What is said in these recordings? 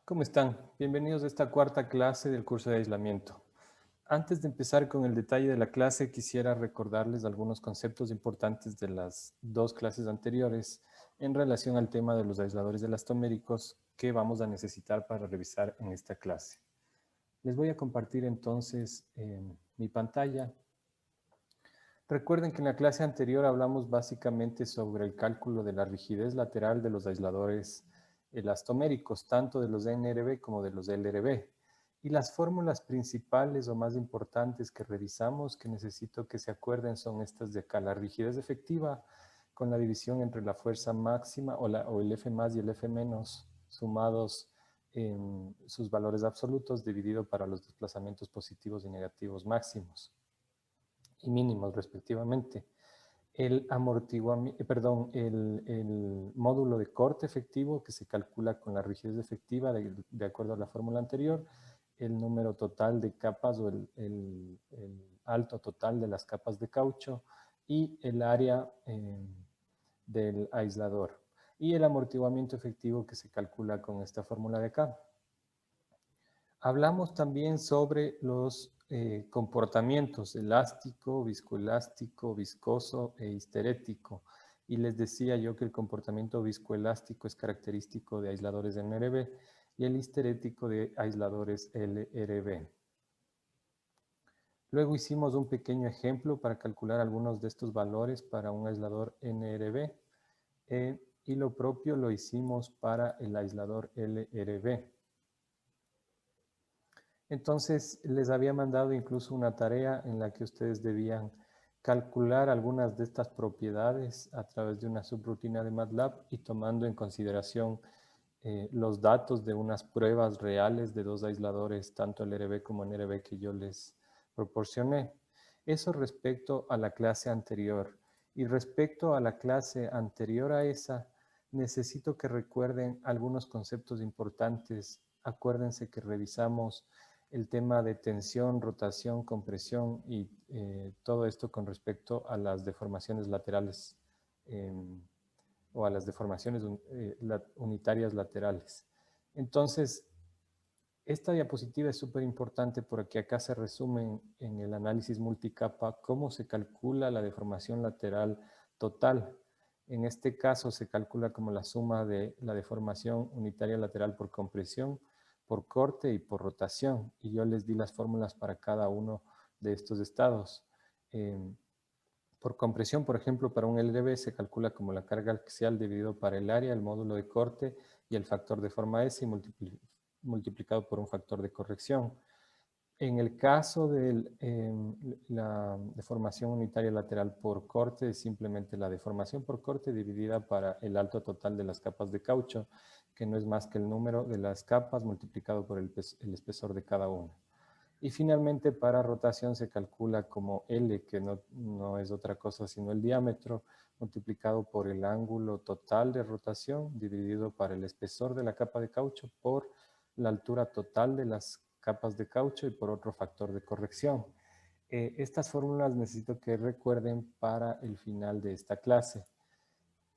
¿Cómo están? Bienvenidos a esta cuarta clase del curso de aislamiento. Antes de empezar con el detalle de la clase, quisiera recordarles algunos conceptos importantes de las dos clases anteriores en relación al tema de los aisladores elastoméricos que vamos a necesitar para revisar en esta clase. Les voy a compartir entonces mi pantalla. Recuerden que en la clase anterior hablamos básicamente sobre el cálculo de la rigidez lateral de los aisladores elastoméricos, tanto de los NRB como de los LRB. Y las fórmulas principales o más importantes que revisamos, que necesito que se acuerden, son estas de acá. La rigidez efectiva con la división entre la fuerza máxima o el F más y el F menos sumados en sus valores absolutos dividido para los desplazamientos positivos y negativos máximos y mínimos respectivamente. El módulo de corte efectivo que se calcula con la rigidez efectiva de acuerdo a la fórmula anterior, el número total de capas o el alto total de las capas de caucho y el área del aislador y el amortiguamiento efectivo que se calcula con esta fórmula de acá. Hablamos también sobre los comportamientos elástico, viscoelástico, viscoso e histerético. Y les decía yo que el comportamiento viscoelástico es característico de aisladores NRB y el histerético de aisladores LRB. Luego hicimos un pequeño ejemplo para calcular algunos de estos valores para un aislador NRB y lo propio lo hicimos para el aislador LRB. Entonces, les había mandado incluso una tarea en la que ustedes debían calcular algunas de estas propiedades a través de una subrutina de MATLAB y tomando en consideración los datos de unas pruebas reales de dos aisladores, tanto el LRB como el NRB que yo les proporcioné. Eso respecto a la clase anterior. Y respecto a la clase anterior a esa, necesito que recuerden algunos conceptos importantes. Acuérdense que revisamos el tema de tensión, rotación, compresión y todo esto con respecto a las deformaciones laterales o a las deformaciones unitarias laterales. Entonces, esta diapositiva es súper importante porque acá se resume en el análisis multicapa cómo se calcula la deformación lateral total. En este caso se calcula como la suma de la deformación unitaria lateral por compresión, por corte y por rotación. Y yo les di las fórmulas para cada uno de estos estados. Por compresión, por ejemplo, para un LRB se calcula como la carga axial dividido para el área, el módulo de corte y el factor de forma S multiplicado por un factor de corrección. En el caso de la deformación unitaria lateral por corte, es simplemente la deformación por corte dividida para el alto total de las capas de caucho, que no es más que el número de las capas multiplicado por el espesor de cada una. Y finalmente para rotación se calcula como L, que no es otra cosa sino el diámetro, multiplicado por el ángulo total de rotación, dividido para el espesor de la capa de caucho por la altura total de las capas de caucho y por otro factor de corrección. Estas fórmulas necesito que recuerden para el final de esta clase.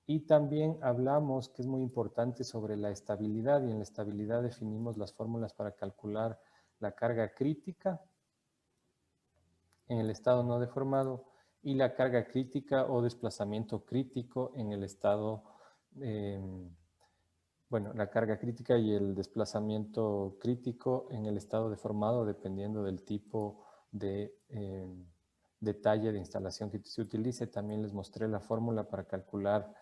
Y también hablamos, que es muy importante, sobre la estabilidad, y en la estabilidad definimos las fórmulas para calcular la carga crítica en el estado no deformado y la carga crítica o desplazamiento crítico en el estado, la carga crítica y el desplazamiento crítico en el estado deformado dependiendo del tipo de detalle de instalación que se utilice. También les mostré la fórmula para calcular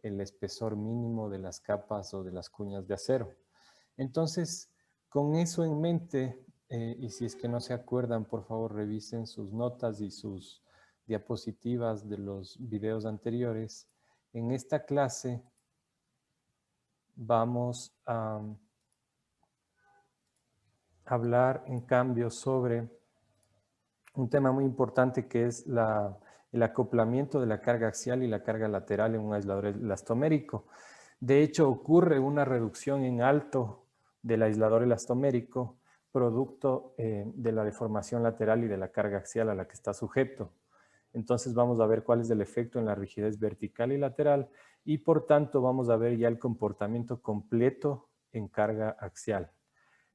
el espesor mínimo de las capas o de las cuñas de acero. Entonces, con eso en mente, y si es que no se acuerdan, por favor revisen sus notas y sus diapositivas de los videos anteriores. En esta clase vamos a hablar en cambio sobre un tema muy importante que es el acoplamiento de la carga axial y la carga lateral en un aislador elastomérico. De hecho, ocurre una reducción en alto del aislador elastomérico producto de la deformación lateral y de la carga axial a la que está sujeto. Entonces vamos a ver cuál es el efecto en la rigidez vertical y lateral y por tanto vamos a ver ya el comportamiento completo en carga axial.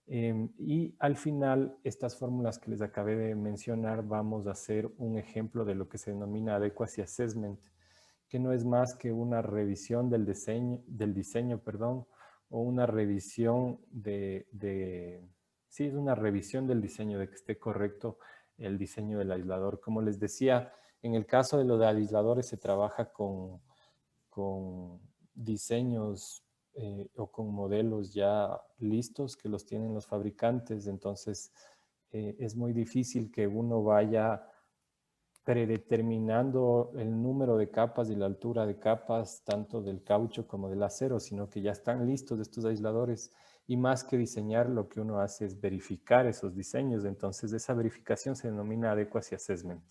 Y al final, estas fórmulas que les acabé de mencionar, vamos a hacer un ejemplo de lo que se denomina adequacy assessment, que no es más que una revisión del diseño, perdón, o una revisión sí, es una revisión del diseño, de que esté correcto el diseño del aislador. Como les decía, en el caso de los aisladores se trabaja con diseños o con modelos ya listos que los tienen los fabricantes, entonces es muy difícil que uno vaya predeterminando el número de capas y la altura de capas, tanto del caucho como del acero, sino que ya están listos estos aisladores, y más que diseñar, lo que uno hace es verificar esos diseños. Entonces esa verificación se denomina adequacy assessment.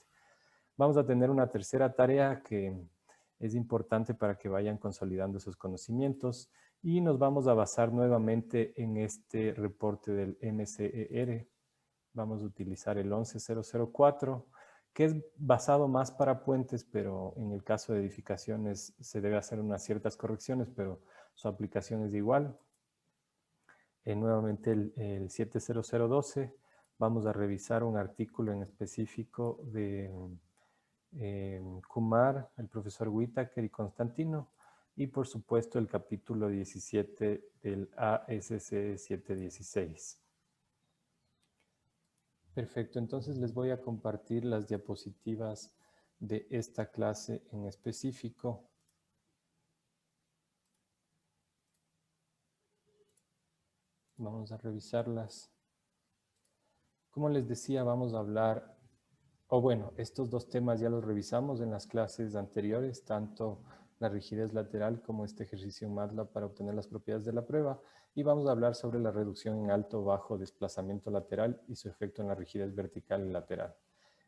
Vamos a tener una tercera tarea que es importante para que vayan consolidando esos conocimientos, y nos vamos a basar nuevamente en este reporte del NCER. Vamos a utilizar el 11004, que es basado más para puentes, pero en el caso de edificaciones se debe hacer unas ciertas correcciones, pero su aplicación es igual. Nuevamente el 70012, vamos a revisar un artículo en específico de Kumar, el profesor Whittaker y Constantino, y por supuesto el capítulo 17 del ASC 716. Perfecto, entonces les voy a compartir las diapositivas de esta clase en específico. Vamos a revisarlas. Como les decía, vamos a hablar, estos dos temas ya los revisamos en las clases anteriores, tanto la rigidez lateral como este ejercicio en MATLAB para obtener las propiedades de la prueba, y vamos a hablar sobre la reducción en alto, bajo, desplazamiento lateral y su efecto en la rigidez vertical y lateral.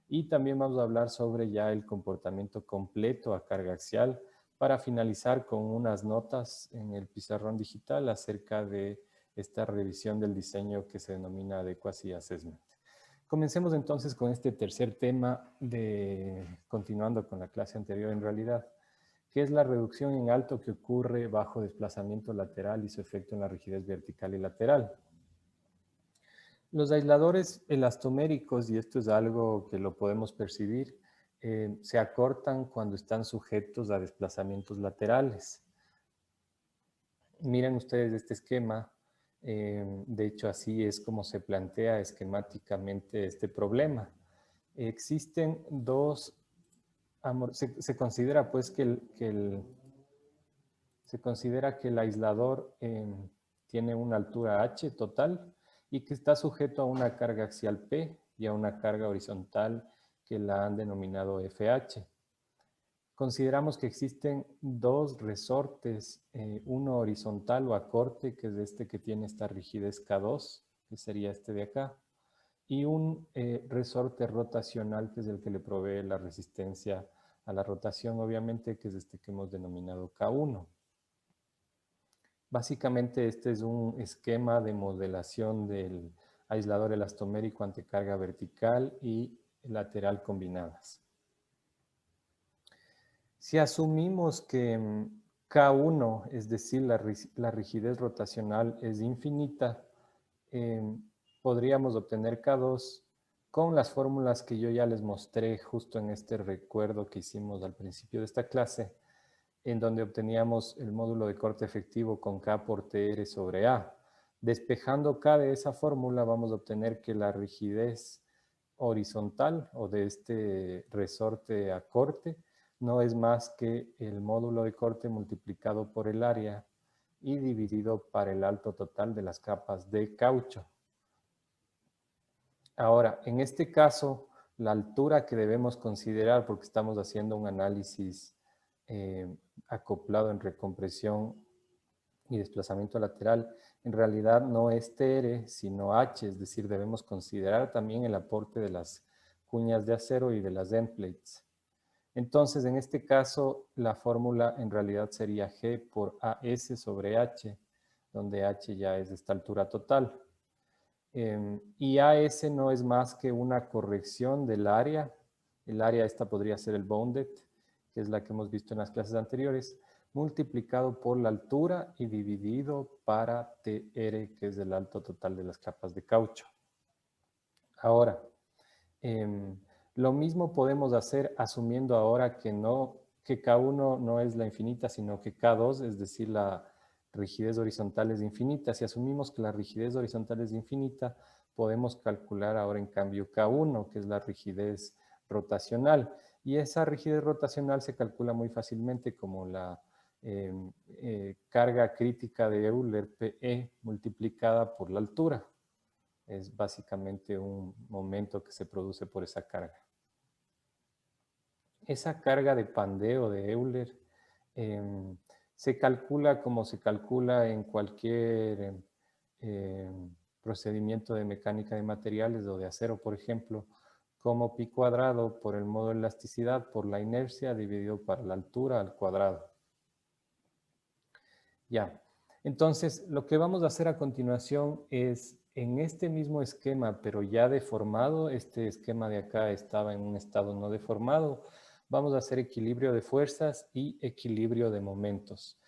Y también vamos a hablar sobre ya el comportamiento completo a carga axial, para finalizar con unas notas en el pizarrón digital acerca de esta revisión del diseño que se denomina Adequacy Assessment. Comencemos entonces con este tercer tema, continuando con la clase anterior en realidad, que es la reducción en alto que ocurre bajo desplazamiento lateral y su efecto en la rigidez vertical y lateral. Los aisladores elastoméricos, y esto es algo que lo podemos percibir, se acortan cuando están sujetos a desplazamientos laterales. Miren ustedes este esquema. De hecho, así es como se plantea esquemáticamente este problema. Existen dos, se considera pues se considera que el aislador tiene una altura h total y que está sujeto a una carga axial P y a una carga horizontal que la han denominado FH. Consideramos que existen dos resortes, uno horizontal o acorte, que es este que tiene esta rigidez K2, que sería este de acá, y un resorte rotacional, que es el que le provee la resistencia a la rotación, obviamente, que es este que hemos denominado K1. Básicamente este es un esquema de modelación del aislador elastomérico ante carga vertical y lateral combinadas. Si asumimos que K1, es decir, la rigidez rotacional es infinita, podríamos obtener K2 con las fórmulas que yo ya les mostré justo en este recuerdo que hicimos al principio de esta clase, en donde obteníamos el módulo de corte efectivo con K por TR sobre A. Despejando K de esa fórmula, vamos a obtener que la rigidez horizontal o de este resorte a corte no es más que el módulo de corte multiplicado por el área y dividido para el alto total de las capas de caucho. Ahora, en este caso, la altura que debemos considerar, porque estamos haciendo un análisis acoplado en recompresión y desplazamiento lateral, en realidad no es TR, sino H, es decir, debemos considerar también el aporte de las cuñas de acero y de las end plates. Entonces, en este caso, la fórmula en realidad sería G por AS sobre H, donde H ya es esta altura total. Y AS no es más que una corrección del área. El área esta podría ser el bounded, que es la que hemos visto en las clases anteriores, multiplicado por la altura y dividido para TR, que es el alto total de las capas de caucho. Ahora, lo mismo podemos hacer asumiendo ahora que K1 no es la infinita, sino que K2, es decir, la rigidez horizontal es infinita. Si asumimos que la rigidez horizontal es infinita, podemos calcular ahora en cambio K1, que es la rigidez rotacional. Y esa rigidez rotacional se calcula muy fácilmente como la carga crítica de Euler, PE, multiplicada por la altura. Es básicamente un momento que se produce por esa carga. Esa carga de pandeo de Euler se calcula como se calcula en cualquier procedimiento de mecánica de materiales o de acero, por ejemplo, como pi cuadrado por el modo de elasticidad por la inercia dividido por la altura al cuadrado. Ya, entonces lo que vamos a hacer a continuación es en este mismo esquema, pero ya deformado, este esquema de acá estaba en un estado no deformado, vamos a hacer equilibrio de fuerzas y equilibrio de momentos.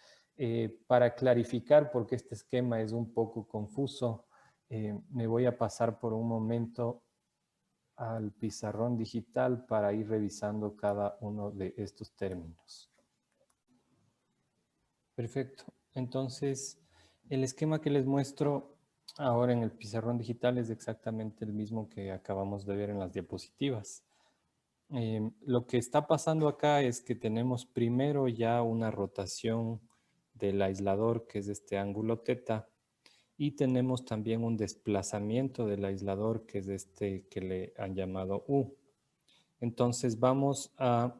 Para clarificar, porque este esquema es un poco confuso, me voy a pasar por un momento al pizarrón digital para ir revisando cada uno de estos términos. Perfecto. Entonces, el esquema que les muestro ahora en el pizarrón digital es exactamente el mismo que acabamos de ver en las diapositivas. Lo que está pasando acá es que tenemos primero ya una rotación del aislador, que es este ángulo θ, y tenemos también un desplazamiento del aislador, que es este que le han llamado U. Entonces vamos a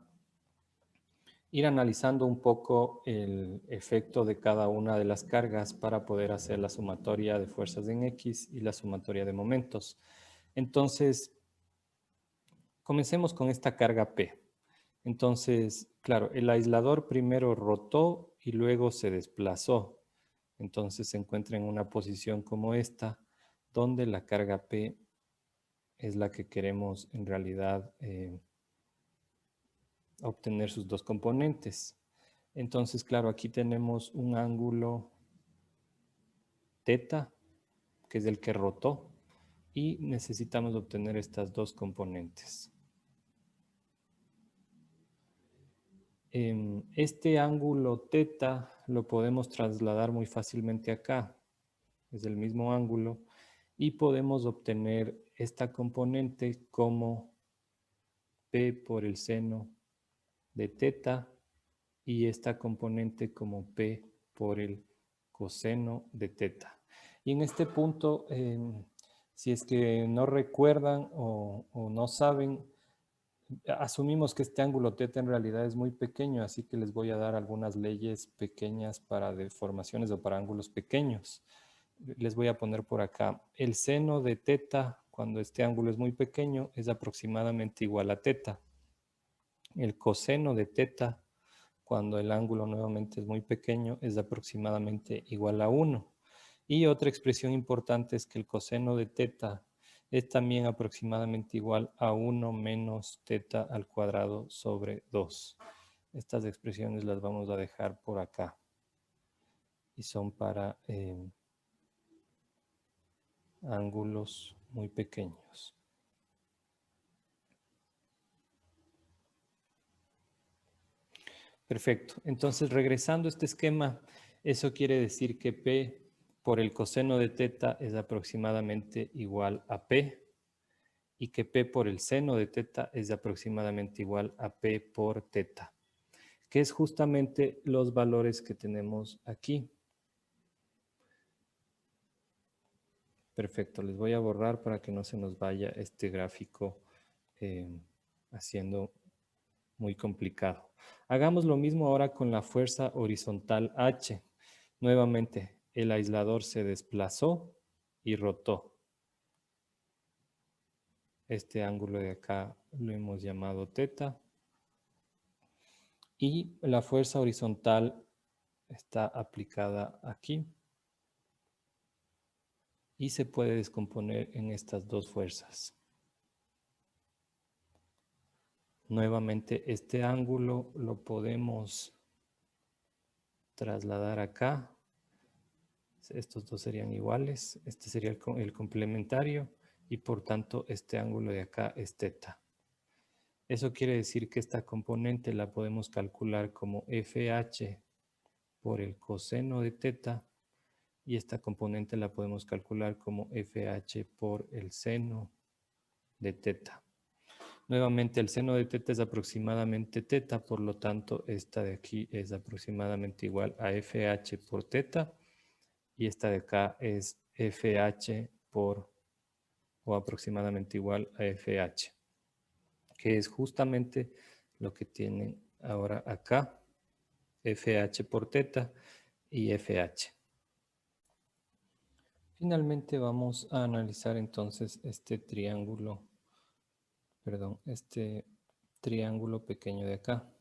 ir analizando un poco el efecto de cada una de las cargas para poder hacer la sumatoria de fuerzas en X y la sumatoria de momentos. Entonces, comencemos con esta carga P. Entonces, claro, el aislador primero rotó y luego se desplazó. Entonces se encuentra en una posición como esta, donde la carga P es la que queremos en realidad obtener sus dos componentes. Entonces, claro, aquí tenemos un ángulo θ, que es el que rotó, y necesitamos obtener estas dos componentes. Este ángulo θ lo podemos trasladar muy fácilmente acá. Es el mismo ángulo y podemos obtener esta componente como P por el seno de θ y esta componente como P por el coseno de θ. Y en este punto, si es que no recuerdan o no saben, asumimos que este ángulo θ en realidad es muy pequeño, así que les voy a dar algunas leyes pequeñas para deformaciones o para ángulos pequeños. Les voy a poner por acá. El seno de θ, cuando este ángulo es muy pequeño, es aproximadamente igual a θ. El coseno de θ, cuando el ángulo nuevamente es muy pequeño, es aproximadamente igual a 1. Y otra expresión importante es que el coseno de θ es también aproximadamente igual a 1 menos θ al cuadrado sobre 2. Estas expresiones las vamos a dejar por acá. Y son para ángulos muy pequeños. Perfecto. Entonces, regresando a este esquema, eso quiere decir que P por el coseno de θ es aproximadamente igual a P y que P por el seno de θ es aproximadamente igual a P por θ, que es justamente los valores que tenemos aquí. Perfecto, les voy a borrar para que no se nos vaya este gráfico haciendo muy complicado. Hagamos lo mismo ahora con la fuerza horizontal H. Nuevamente, el aislador se desplazó y rotó. Este ángulo de acá lo hemos llamado θ. Y la fuerza horizontal está aplicada aquí. Y se puede descomponer en estas dos fuerzas. Nuevamente, este ángulo lo podemos trasladar acá. Estos dos serían iguales. Este sería el complementario y por tanto este ángulo de acá es teta. Eso quiere decir que esta componente la podemos calcular como FH por el coseno de teta y esta componente la podemos calcular como FH por el seno de teta. Nuevamente el seno de teta es aproximadamente teta, por lo tanto esta de aquí es aproximadamente igual a FH por teta y esta de acá es FH por o aproximadamente igual a FH, que es justamente lo que tienen ahora acá, FH por teta y FH. Finalmente vamos a analizar entonces este triángulo pequeño de acá.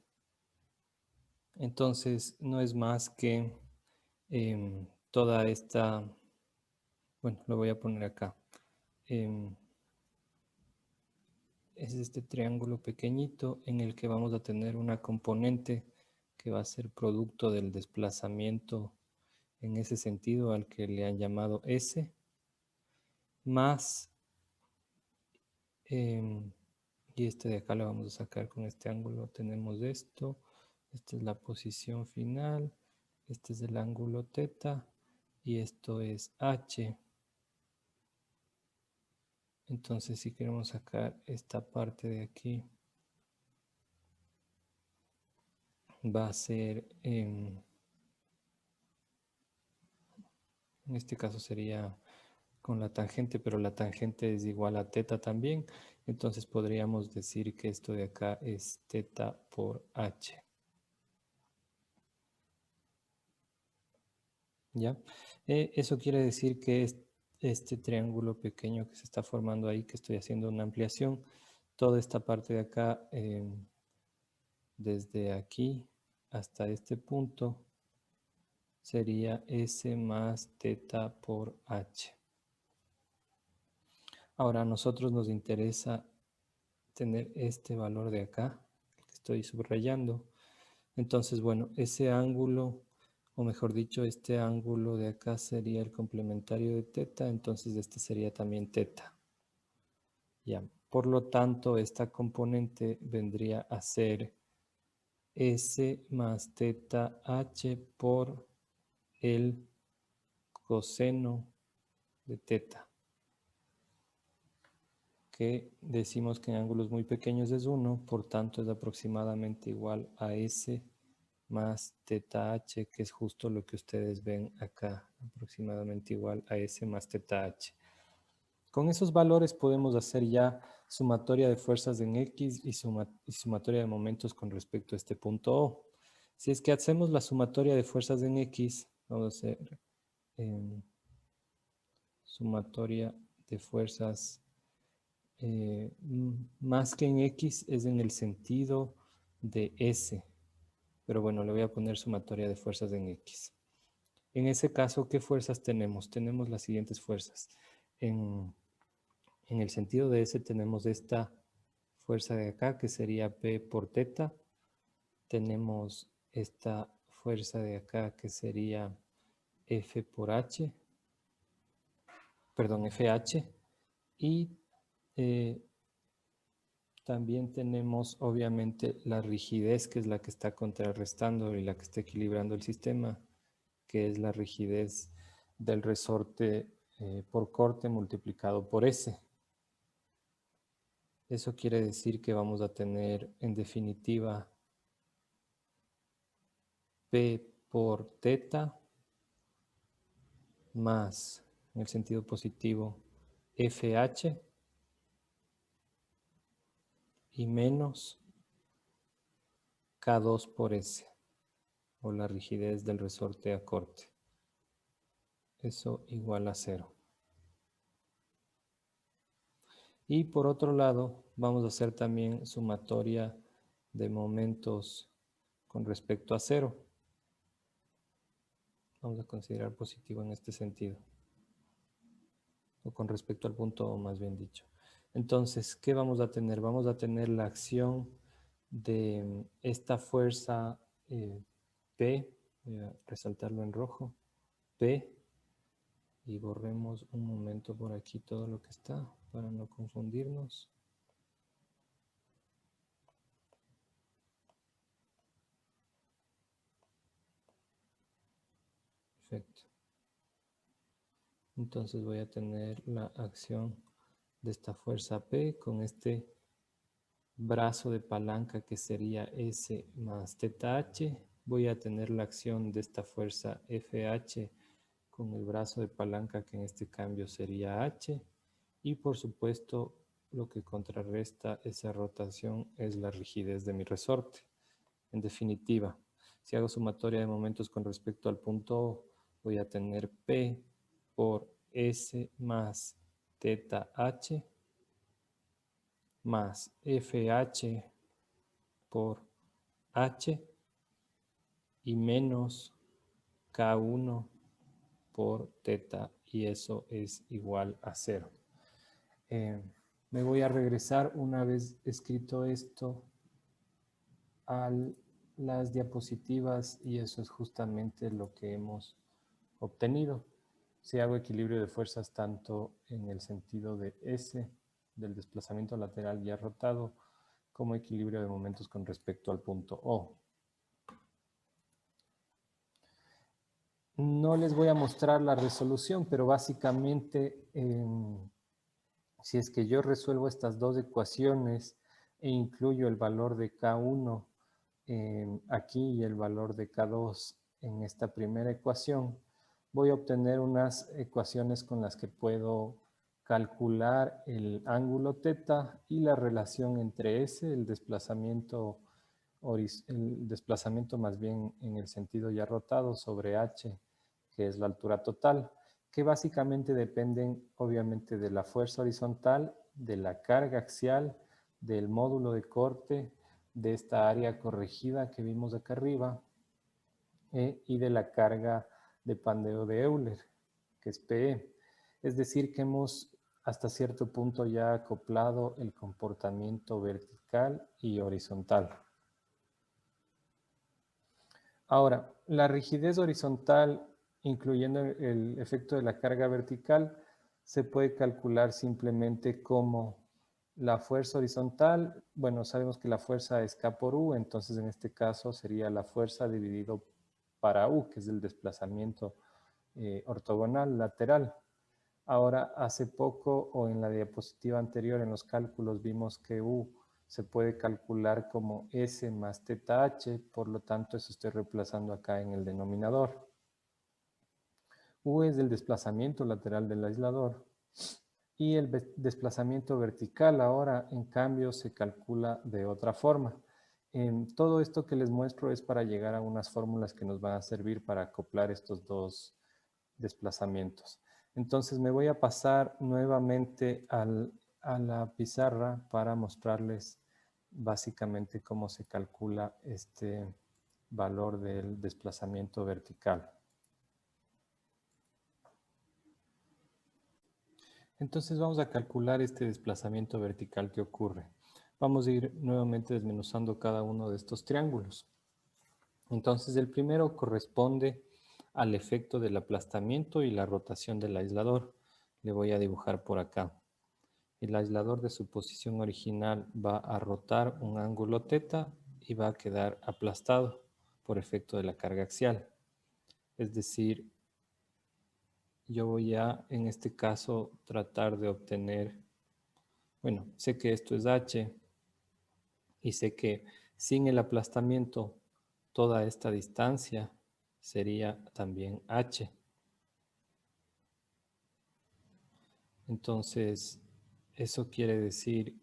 Entonces no es más que toda esta, bueno, lo voy a poner acá. Es este triángulo pequeñito en el que vamos a tener una componente que va a ser producto del desplazamiento en ese sentido al que le han llamado S, más, y este de acá lo vamos a sacar con este ángulo, tenemos esto, esta es la posición final, este es el ángulo teta y esto es H. Entonces si queremos sacar esta parte de aquí, va a ser, en este caso sería con la tangente, pero la tangente es igual a teta también. Entonces podríamos decir que esto de acá es teta por H. ¿Ya? Eso quiere decir que este triángulo pequeño que se está formando ahí, que estoy haciendo una ampliación, toda esta parte de acá, desde aquí hasta este punto, sería S más teta por H. Ahora a nosotros nos interesa tener este valor de acá, que estoy subrayando. Entonces, bueno, ese ángulo, o mejor dicho, este ángulo de acá sería el complementario de teta, entonces este sería también teta. Ya, por lo tanto, esta componente vendría a ser S más teta H por el coseno de teta, que decimos que en ángulos muy pequeños es 1, por tanto es aproximadamente igual a S más teta H, que es justo lo que ustedes ven acá, aproximadamente igual a S más teta H. Con esos valores podemos hacer ya sumatoria de fuerzas en X y sumatoria de momentos con respecto a este punto O. Si es que hacemos la sumatoria de fuerzas en X, vamos a hacer sumatoria de fuerzas más que en X es en el sentido de S. Pero bueno, le voy a poner sumatoria de fuerzas en X. En ese caso, ¿qué fuerzas tenemos? Tenemos las siguientes fuerzas. En el sentido de S tenemos esta fuerza de acá, que sería P por teta. Tenemos esta fuerza de acá, que sería F por H. Perdón, FH. Y también tenemos, obviamente, la rigidez, que es la que está contrarrestando y la que está equilibrando el sistema, que es la rigidez del resorte por corte multiplicado por S. Eso quiere decir que vamos a tener, en definitiva, P por teta más, en el sentido positivo, FH y menos K2 por S, o la rigidez del resorte a corte. Eso igual a 0. Y por otro lado, vamos a hacer también sumatoria de momentos con respecto a 0. Vamos a considerar positivo en este sentido. O con respecto al punto O, más bien dicho. Entonces, ¿qué vamos a tener? Vamos a tener la acción de esta fuerza P Voy a resaltarlo en rojo. P. Y borremos un momento por aquí todo lo que está para no confundirnos. Perfecto. Entonces voy a tener la acción de esta fuerza P con este brazo de palanca que sería S más teta H. Voy a tener la acción de esta fuerza FH con el brazo de palanca que en este cambio sería H. Y por supuesto lo que contrarresta esa rotación es la rigidez de mi resorte. En definitiva, si hago sumatoria de momentos con respecto al punto O, voy a tener P por S más teta H más FH por H y menos K1 por teta, y eso es igual a 0. Me voy a regresar una vez escrito esto a las diapositivas, y eso es justamente lo que hemos obtenido. Si hago equilibrio de fuerzas tanto en el sentido de S, del desplazamiento lateral ya rotado, como equilibrio de momentos con respecto al punto O. No les voy a mostrar la resolución, pero básicamente si es que yo resuelvo estas dos ecuaciones e incluyo el valor de K1 aquí y el valor de K2 en esta primera ecuación, voy a obtener unas ecuaciones con las que puedo calcular el ángulo θ y la relación entre ese, el desplazamiento más bien en el sentido ya rotado, sobre h, que es la altura total, que básicamente dependen obviamente de la fuerza horizontal, de la carga axial, del módulo de corte, de esta área corregida que vimos acá arriba, y de la carga de pandeo de Euler, que es PE. Es decir, que hemos hasta cierto punto ya acoplado el comportamiento vertical y horizontal. Ahora, la rigidez horizontal, incluyendo el efecto de la carga vertical, se puede calcular simplemente como la fuerza horizontal. Bueno, sabemos que la fuerza es K por U, entonces en este caso sería la fuerza dividido para U, que es el desplazamiento ortogonal lateral. Ahora, hace poco o en la diapositiva anterior en los cálculos vimos que U se puede calcular como S más teta H, por lo tanto eso estoy reemplazando acá en el denominador. U es el desplazamiento lateral del aislador y el desplazamiento vertical ahora en cambio se calcula de otra forma. Todo esto que les muestro es para llegar a unas fórmulas que nos van a servir para acoplar estos dos desplazamientos. Entonces me voy a pasar nuevamente a la pizarra para mostrarles básicamente cómo se calcula este valor del desplazamiento vertical. Entonces vamos a calcular este desplazamiento vertical que ocurre. Vamos a ir nuevamente desmenuzando cada uno de estos triángulos. Entonces el primero corresponde al efecto del aplastamiento y la rotación del aislador. Le voy a dibujar por acá. El aislador de su posición original va a rotar un ángulo θ y va a quedar aplastado por efecto de la carga axial. Es decir, yo voy a, en este caso, tratar de obtener, bueno, sé que esto es h y sé que sin el aplastamiento toda esta distancia sería también h. Entonces, eso quiere decir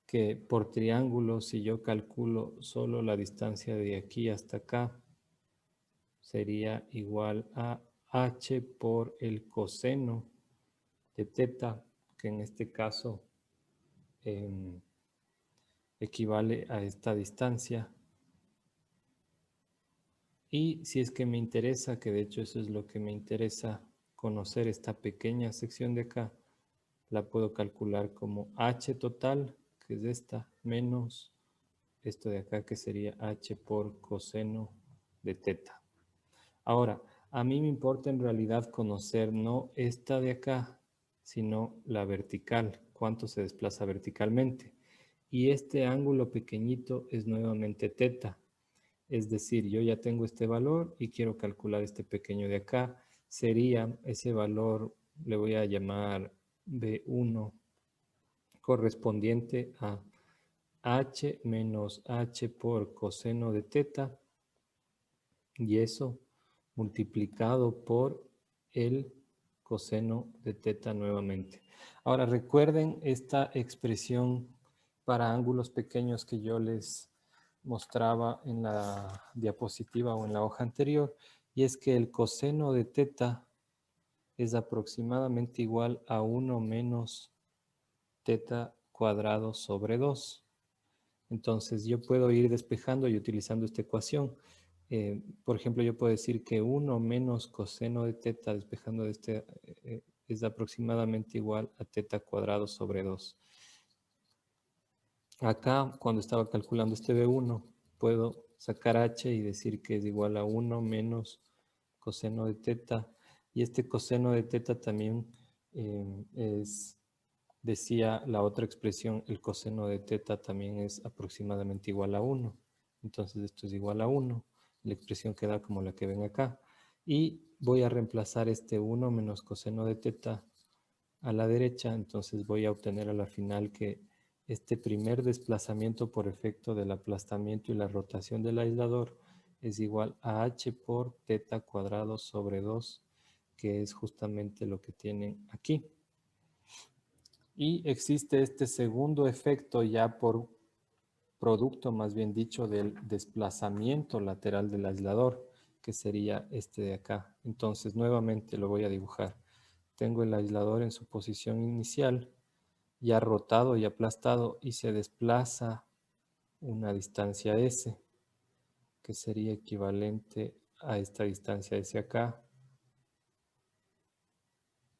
que por triángulo, si yo calculo solo la distancia de aquí hasta acá, sería igual a h por el coseno de θ, que en este caso equivale a esta distancia. Y si es que me interesa, que de hecho eso es lo que me interesa conocer, esta pequeña sección de acá, la puedo calcular como h total, que es esta, menos esto de acá, que sería h por coseno de θ. Ahora, a mí me importa en realidad conocer no esta de acá, sino la vertical, cuánto se desplaza verticalmente. Y este ángulo pequeñito es nuevamente teta. Es decir, yo ya tengo este valor y quiero calcular este pequeño de acá. Sería ese valor, le voy a llamar B1, correspondiente a h menos h por coseno de teta, y eso multiplicado por el coseno de teta nuevamente. Ahora recuerden esta expresión para ángulos pequeños que yo les mostraba en la diapositiva o en la hoja anterior, y es que el coseno de teta es aproximadamente igual a 1 menos teta cuadrado sobre 2. Entonces yo puedo ir despejando y utilizando esta ecuación. Por ejemplo, yo puedo decir que 1 menos coseno de teta despejando de este es aproximadamente igual a teta cuadrado sobre 2. Acá, cuando estaba calculando este B1, puedo sacar h y decir que es igual a 1 menos coseno de teta. Y este coseno de teta también decía la otra expresión, el coseno de teta también es aproximadamente igual a 1. Entonces esto es igual a 1. La expresión queda como la que ven acá. Y voy a reemplazar este 1 menos coseno de teta a la derecha. Entonces voy a obtener a la final que este primer desplazamiento por efecto del aplastamiento y la rotación del aislador es igual a h por teta cuadrado sobre 2, que es justamente lo que tienen aquí. Y existe este segundo efecto ya por producto, más bien dicho, del desplazamiento lateral del aislador, que sería este de acá. Entonces, nuevamente lo voy a dibujar. Tengo el aislador en su posición inicial, ya rotado y aplastado, y se desplaza una distancia S, que sería equivalente a esta distancia S acá.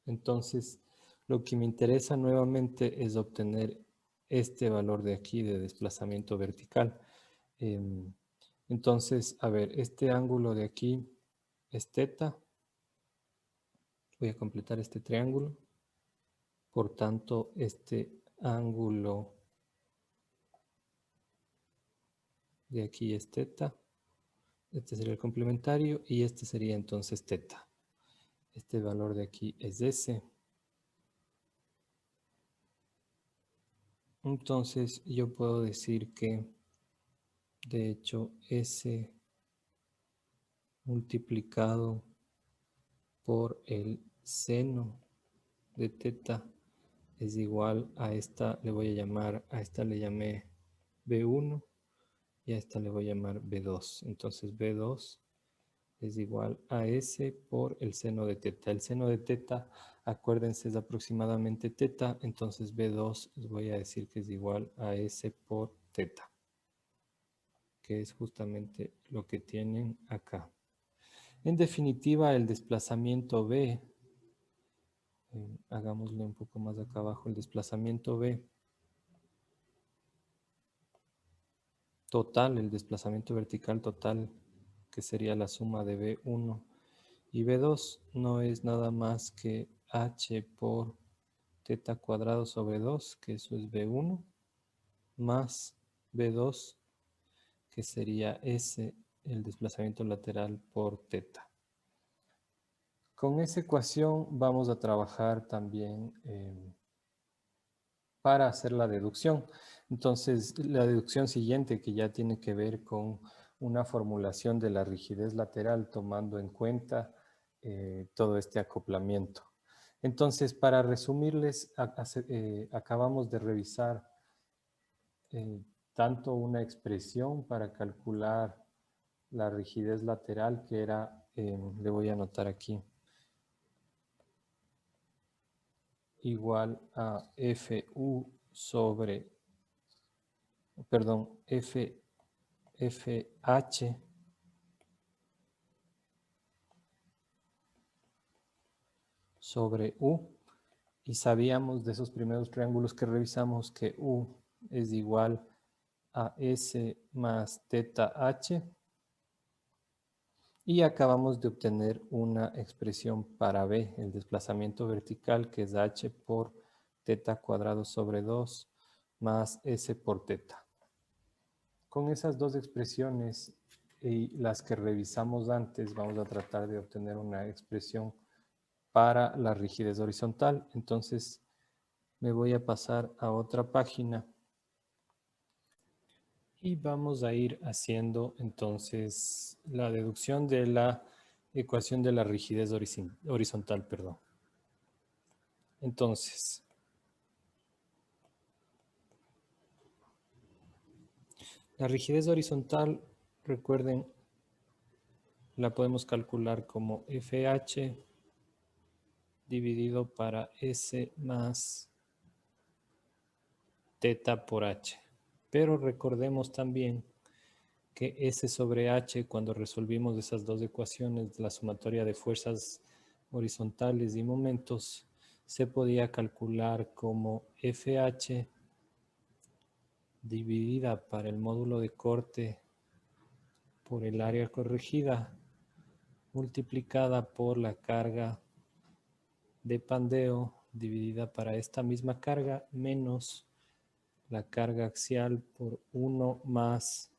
Entonces, lo que me interesa nuevamente es obtener este valor de aquí de desplazamiento vertical. Entonces, a ver, este ángulo de aquí es teta. Voy a completar este triángulo. Por tanto, este ángulo de aquí es teta. Este sería el complementario y este sería entonces teta. Este valor de aquí es S. Entonces, yo puedo decir que, de hecho, S multiplicado por el seno de teta es igual a esta, le voy a llamar, a esta le llamé B1 y a esta le voy a llamar B2. Entonces B2 es igual a S por el seno de teta. El seno de teta, acuérdense, es aproximadamente teta, entonces B2 les voy a decir que es igual a S por teta, que es justamente lo que tienen acá. En definitiva, el desplazamiento B, hagámosle un poco más acá abajo, el desplazamiento B total, el desplazamiento vertical total, que sería la suma de B1 y B2, no es nada más que H por teta cuadrado sobre 2, que eso es B1, más B2, que sería S, el desplazamiento lateral por teta. Con esa ecuación vamos a trabajar también para hacer la deducción. Entonces, la deducción siguiente, que ya tiene que ver con una formulación de la rigidez lateral tomando en cuenta todo este acoplamiento. Entonces, para resumirles, acabamos de revisar tanto una expresión para calcular la rigidez lateral, que era, le voy a anotar aquí, igual a FU sobre, perdón, FH sobre U, y sabíamos de esos primeros triángulos que revisamos que U es igual a S más teta H, Y acabamos de obtener una expresión para B, el desplazamiento vertical, que es h por teta cuadrado sobre 2 más s por teta. Con esas dos expresiones y las que revisamos antes, vamos a tratar de obtener una expresión para la rigidez horizontal. Entonces, me voy a pasar a otra página y vamos a ir haciendo entonces la deducción de la ecuación de la rigidez horizontal, perdón. Entonces, la rigidez horizontal, recuerden, la podemos calcular como FH dividido para S más teta por H. Pero recordemos también que S sobre H, cuando resolvimos esas dos ecuaciones de la sumatoria de fuerzas horizontales y momentos, se podía calcular como FH dividida para el módulo de corte por el área corregida multiplicada por la carga de pandeo dividida para esta misma carga menos la carga axial por 1 más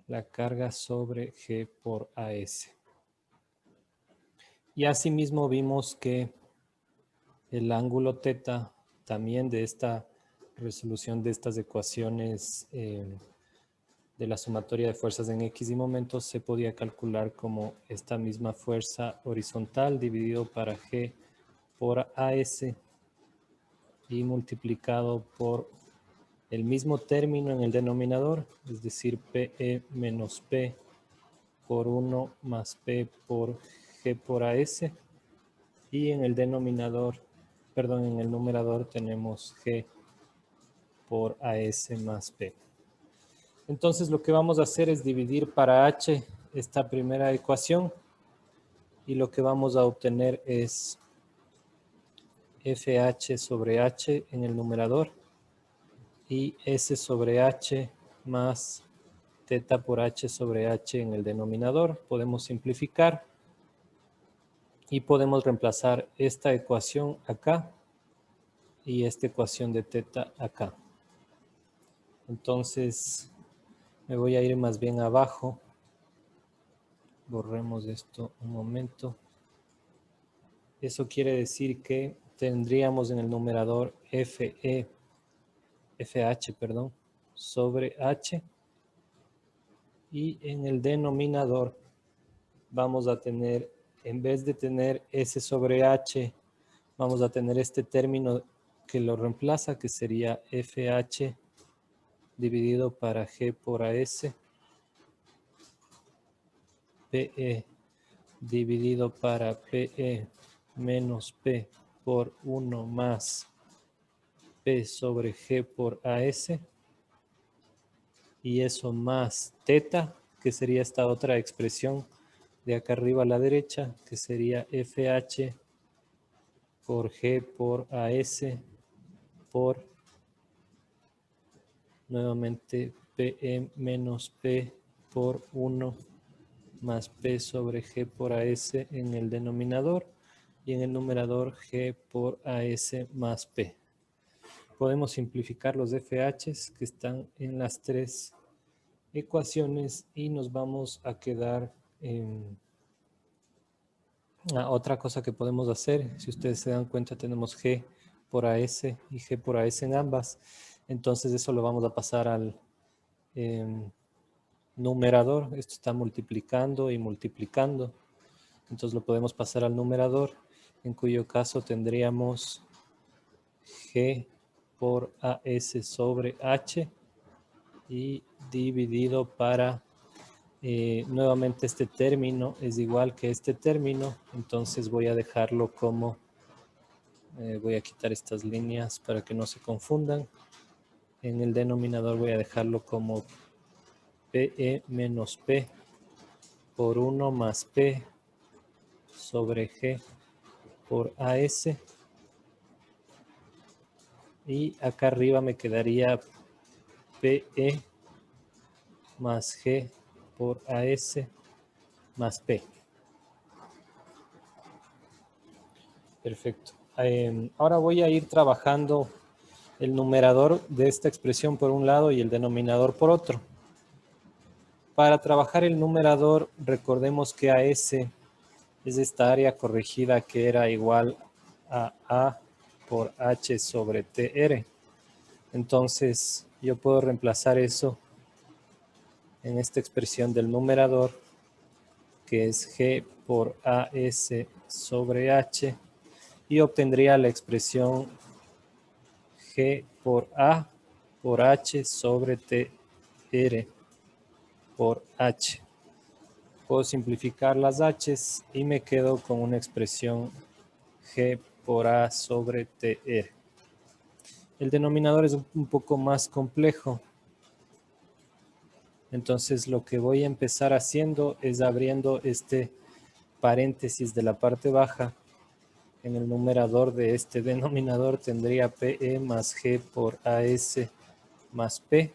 la carga sobre G por AS. Y asimismo vimos que el ángulo teta también de esta resolución de estas ecuaciones de la sumatoria de fuerzas en X y momentos se podía calcular como esta misma fuerza horizontal dividido para G por AS y multiplicado por el mismo término en el denominador, es decir, PE menos P por 1 más P por G por AS. Y en el denominador, perdón, en el numerador tenemos G por AS más P. Entonces lo que vamos a hacer es dividir para H esta primera ecuación y lo que vamos a obtener es FH sobre H en el numerador y S sobre H más teta por H sobre H en el denominador. Podemos simplificar y podemos reemplazar esta ecuación acá y esta ecuación de teta acá. Entonces me voy a ir más bien abajo. Borremos esto un momento. Eso quiere decir que tendríamos en el numerador FH, sobre H. Y en el denominador vamos a tener, en vez de tener S sobre H, vamos a tener este término que lo reemplaza, que sería FH dividido para G por AS, PE dividido para PE menos P por 1 más P sobre G por AS, y eso más teta, que sería esta otra expresión de acá arriba a la derecha, que sería FH por G por AS por nuevamente PE menos P por 1 más P sobre G por AS en el denominador y en el numerador G por AS más P. Podemos simplificar los FHs que están en las tres ecuaciones y nos vamos a quedar en otra cosa que podemos hacer. Si ustedes se dan cuenta, tenemos G por AS y G por AS en ambas. Entonces eso lo vamos a pasar al numerador. Esto está multiplicando y multiplicando. Entonces lo podemos pasar al numerador, en cuyo caso tendríamos G por AS sobre H y dividido para, nuevamente este término es igual que este término, entonces voy a dejarlo como, voy a quitar estas líneas para que no se confundan. En el denominador voy a dejarlo como PE menos P por 1 más P sobre G por AS. Y acá arriba me quedaría PE más G por AS más P. Perfecto. Ahora voy a ir trabajando el numerador de esta expresión por un lado y el denominador por otro. Para trabajar el numerador, recordemos que AS es esta área corregida que era igual a A por H sobre TR. Entonces, yo puedo reemplazar eso en esta expresión del numerador, que es G por AS sobre H, y obtendría la expresión G por A por H sobre TR por H. Puedo simplificar las H's y me quedo con una expresión G por A sobre TR. El denominador es un poco más complejo. Entonces lo que voy a empezar haciendo es abriendo este paréntesis de la parte baja. En el numerador de este denominador tendría PE más G por AS más P.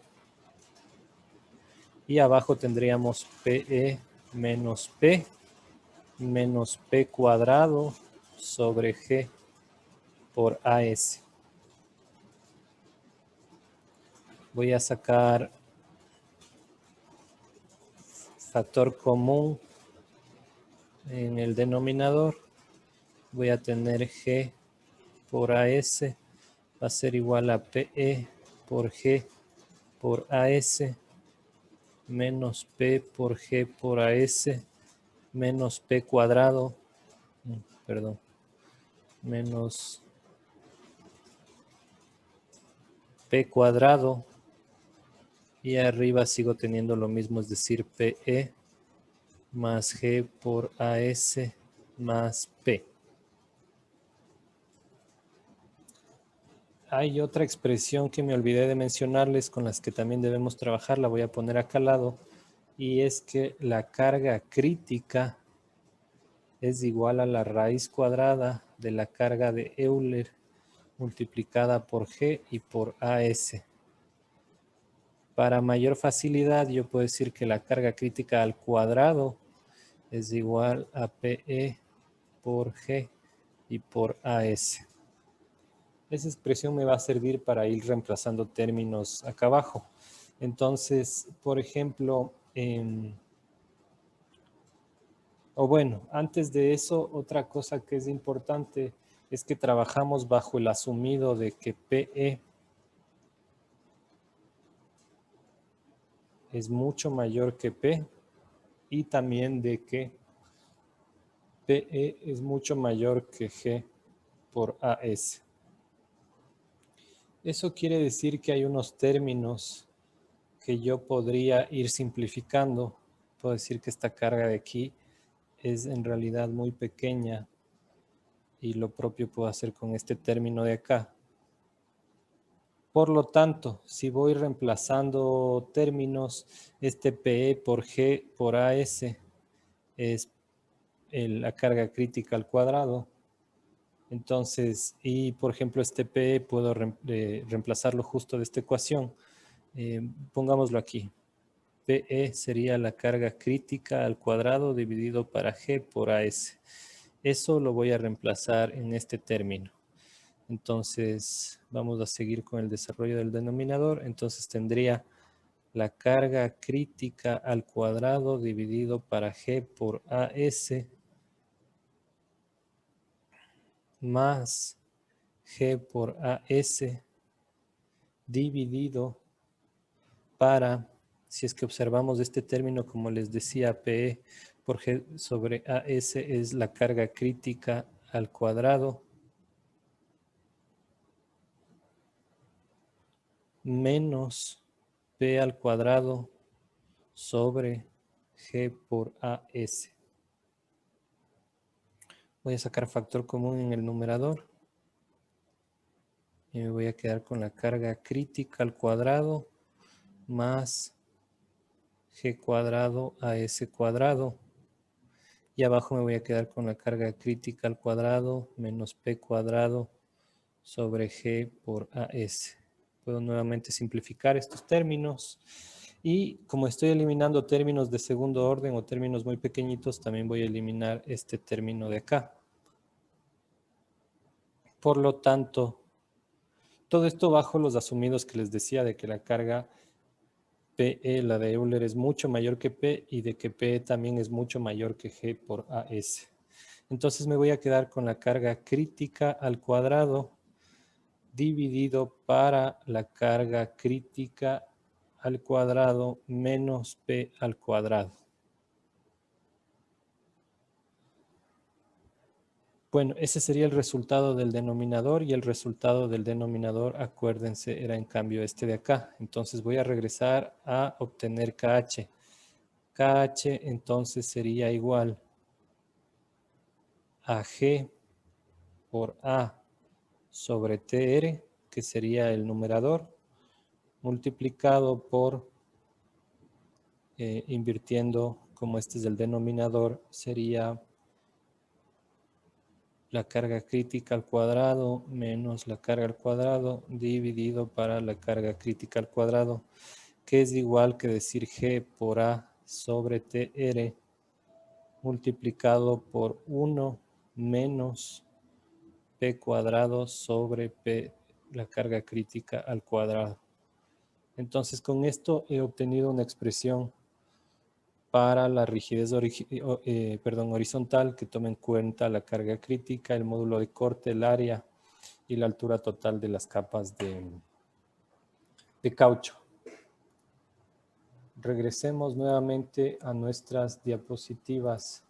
Y abajo tendríamos PE menos P cuadrado sobre G por AS. Voy a sacar factor común en el denominador. Voy a tener G por AS va a ser igual a PE por G por AS menos P por G por AS menos P cuadrado, perdón, menos P cuadrado, y arriba sigo teniendo lo mismo, es decir, PE más G por AS más P. Hay otra expresión que me olvidé de mencionarles con las que también debemos trabajar, la voy a poner acá al lado, y es que la carga crítica es igual a la raíz cuadrada de la carga de Euler multiplicada por G y por AS. Para mayor facilidad, yo puedo decir que la carga crítica al cuadrado es igual a PE por G y por AS. Esa expresión me va a servir para ir reemplazando términos acá abajo. Entonces, por ejemplo, antes de eso, otra cosa que es importante es que trabajamos bajo el asumido de que PE es mucho mayor que P y también de que PE es mucho mayor que G por AS. Eso quiere decir que hay unos términos que yo podría ir simplificando. Puedo decir que esta carga de aquí es en realidad muy pequeña y lo propio puedo hacer con este término de acá. Por lo tanto, si voy reemplazando términos, este PE por G por AS es la carga crítica al cuadrado. Entonces, y por ejemplo, este PE puedo reemplazarlo justo de esta ecuación. Pongámoslo aquí. PE sería la carga crítica al cuadrado dividido para G por AS. Eso lo voy a reemplazar en este término. Entonces, vamos a seguir con el desarrollo del denominador. Entonces, tendría la carga crítica al cuadrado dividido para G por AS más G por AS dividido para, si es que observamos este término, como les decía, PE por G sobre AS es la carga crítica al cuadrado menos P al cuadrado sobre G por AS. Voy a sacar factor común en el numerador y me voy a quedar con la carga crítica al cuadrado más G cuadrado AS cuadrado. Y abajo me voy a quedar con la carga crítica al cuadrado menos P cuadrado sobre G por AS. Puedo nuevamente simplificar estos términos Y como estoy eliminando términos de segundo orden o términos muy pequeñitos, también voy a eliminar este término de acá. Por lo tanto, todo esto bajo los asumidos que les decía de que la carga PE, la de Euler, es mucho mayor que P y de que PE también es mucho mayor que G por AS. Entonces me voy a quedar con la carga crítica al cuadrado dividido para la carga crítica al cuadrado menos P al cuadrado. Bueno, ese sería el resultado del denominador y el resultado del denominador, acuérdense, era en cambio este de acá. Entonces voy a regresar a obtener KH. KH entonces sería igual a G por A sobre TR, que sería el numerador, multiplicado por, invirtiendo, como este es el denominador, sería la carga crítica al cuadrado menos la carga al cuadrado dividido para la carga crítica al cuadrado, que es igual que decir G por A sobre TR multiplicado por 1 menos P cuadrado sobre P, la carga crítica al cuadrado. Entonces con esto he obtenido una expresión para la rigidez horizontal que toma en cuenta la carga crítica, el módulo de corte, el área y la altura total de las capas de caucho. Regresemos nuevamente a nuestras diapositivas.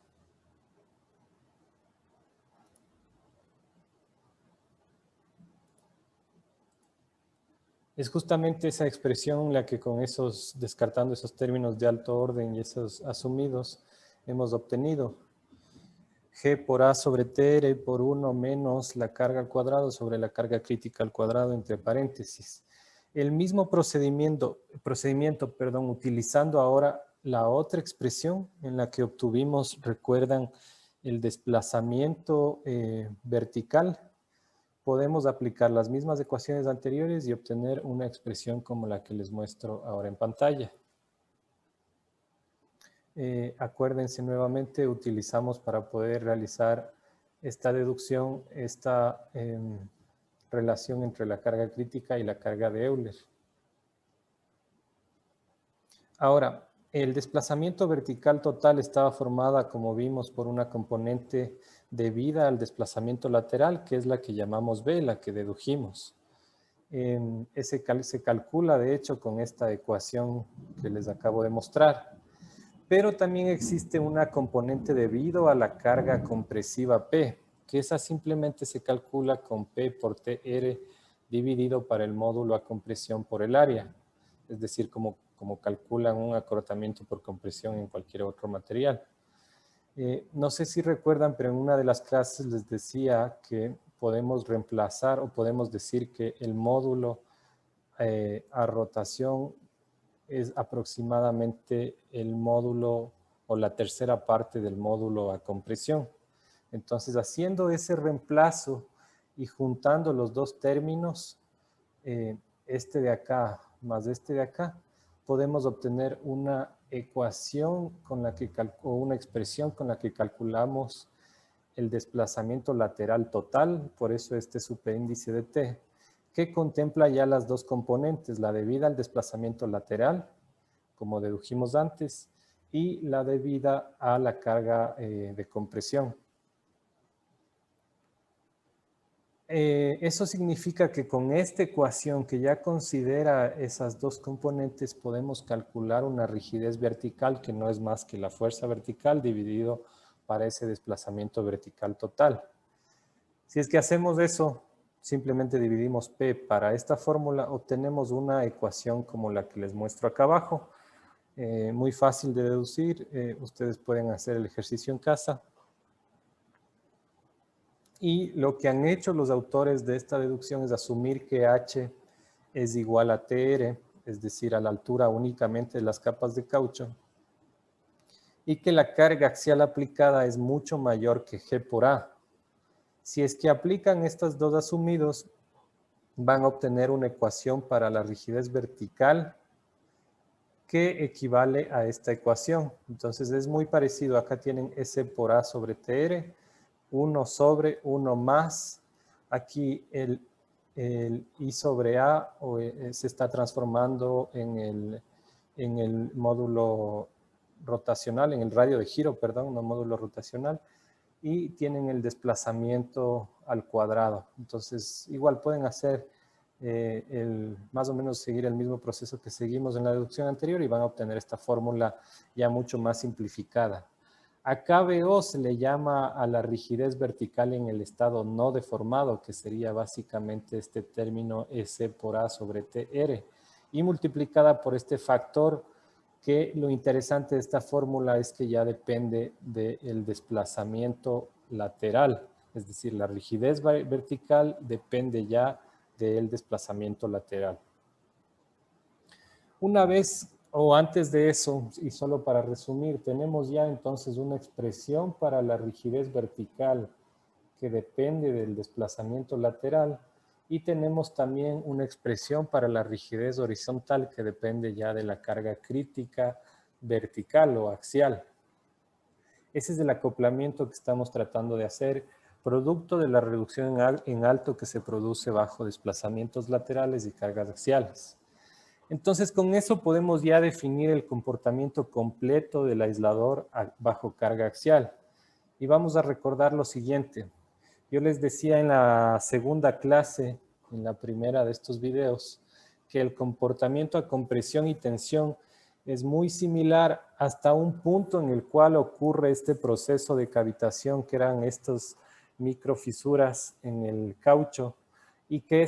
Es justamente esa expresión la que con esos, descartando esos términos de alto orden y esos asumidos, hemos obtenido. G por A sobre TR por 1 menos la carga al cuadrado sobre la carga crítica al cuadrado entre paréntesis. El mismo procedimiento, utilizando ahora la otra expresión en la que obtuvimos, recuerdan, el desplazamiento vertical, podemos aplicar las mismas ecuaciones anteriores y obtener una expresión como la que les muestro ahora en pantalla. Acuérdense nuevamente, utilizamos para poder realizar esta deducción, esta relación entre la carga crítica y la carga de Euler. Ahora, el desplazamiento vertical total estaba formada, como vimos, por una componente debida al desplazamiento lateral, que es la que llamamos B, la que dedujimos. Se calcula, de hecho, con esta ecuación que les acabo de mostrar. Pero también existe una componente debido a la carga compresiva P, que esa simplemente se calcula con P por TR dividido para el módulo a compresión por el área. Es decir, como calculan un acortamiento por compresión en cualquier otro material. No sé si recuerdan, pero en una de las clases les decía que podemos reemplazar o podemos decir que el módulo a rotación es aproximadamente el módulo o la tercera parte del módulo a compresión. Entonces, haciendo ese reemplazo y juntando los dos términos, este de acá más este de acá, podemos obtener una ecuación con la que o una expresión con la que calculamos el desplazamiento lateral total, por eso este superíndice de T, que contempla ya las dos componentes, la debida al desplazamiento lateral, como dedujimos antes, y la debida a la carga de compresión. Eso significa que con esta ecuación que ya considera esas dos componentes podemos calcular una rigidez vertical que no es más que la fuerza vertical dividido para ese desplazamiento vertical total. Si es que hacemos eso, simplemente dividimos P para esta fórmula, obtenemos una ecuación como la que les muestro acá abajo. Muy fácil de deducir, ustedes pueden hacer el ejercicio en casa. Y lo que han hecho los autores de esta deducción es asumir que H es igual a TR, es decir, a la altura únicamente de las capas de caucho, y que la carga axial aplicada es mucho mayor que G por A. Si es que aplican estos dos asumidos, van a obtener una ecuación para la rigidez vertical que equivale a esta ecuación. Entonces es muy parecido. Acá tienen S por A sobre TR, 1 sobre 1 más. Aquí el I sobre A se está transformando en el módulo rotacional, en el radio de giro, perdón, no módulo rotacional, y tienen el desplazamiento al cuadrado. Entonces, igual pueden hacer más o menos seguir el mismo proceso que seguimos en la deducción anterior y van a obtener esta fórmula ya mucho más simplificada. Acá BO se le llama a la rigidez vertical en el estado no deformado, que sería básicamente este término S por A sobre TR, y multiplicada por este factor, que lo interesante de esta fórmula es que ya depende del desplazamiento lateral, es decir, la rigidez vertical depende ya del desplazamiento lateral. Una vez o antes de eso, y solo para resumir, tenemos ya entonces una expresión para la rigidez vertical que depende del desplazamiento lateral, y tenemos también una expresión para la rigidez horizontal que depende ya de la carga crítica vertical o axial. Ese es el acoplamiento que estamos tratando de hacer, producto de la reducción en alto que se produce bajo desplazamientos laterales y cargas axiales. Entonces, con eso podemos ya definir el comportamiento completo del aislador bajo carga axial. Y vamos a recordar lo siguiente. Yo les decía en la segunda clase, en la primera de estos videos, que el comportamiento a compresión y tensión es muy similar hasta un punto en el cual ocurre este proceso de cavitación, que eran estas microfisuras en el caucho, y que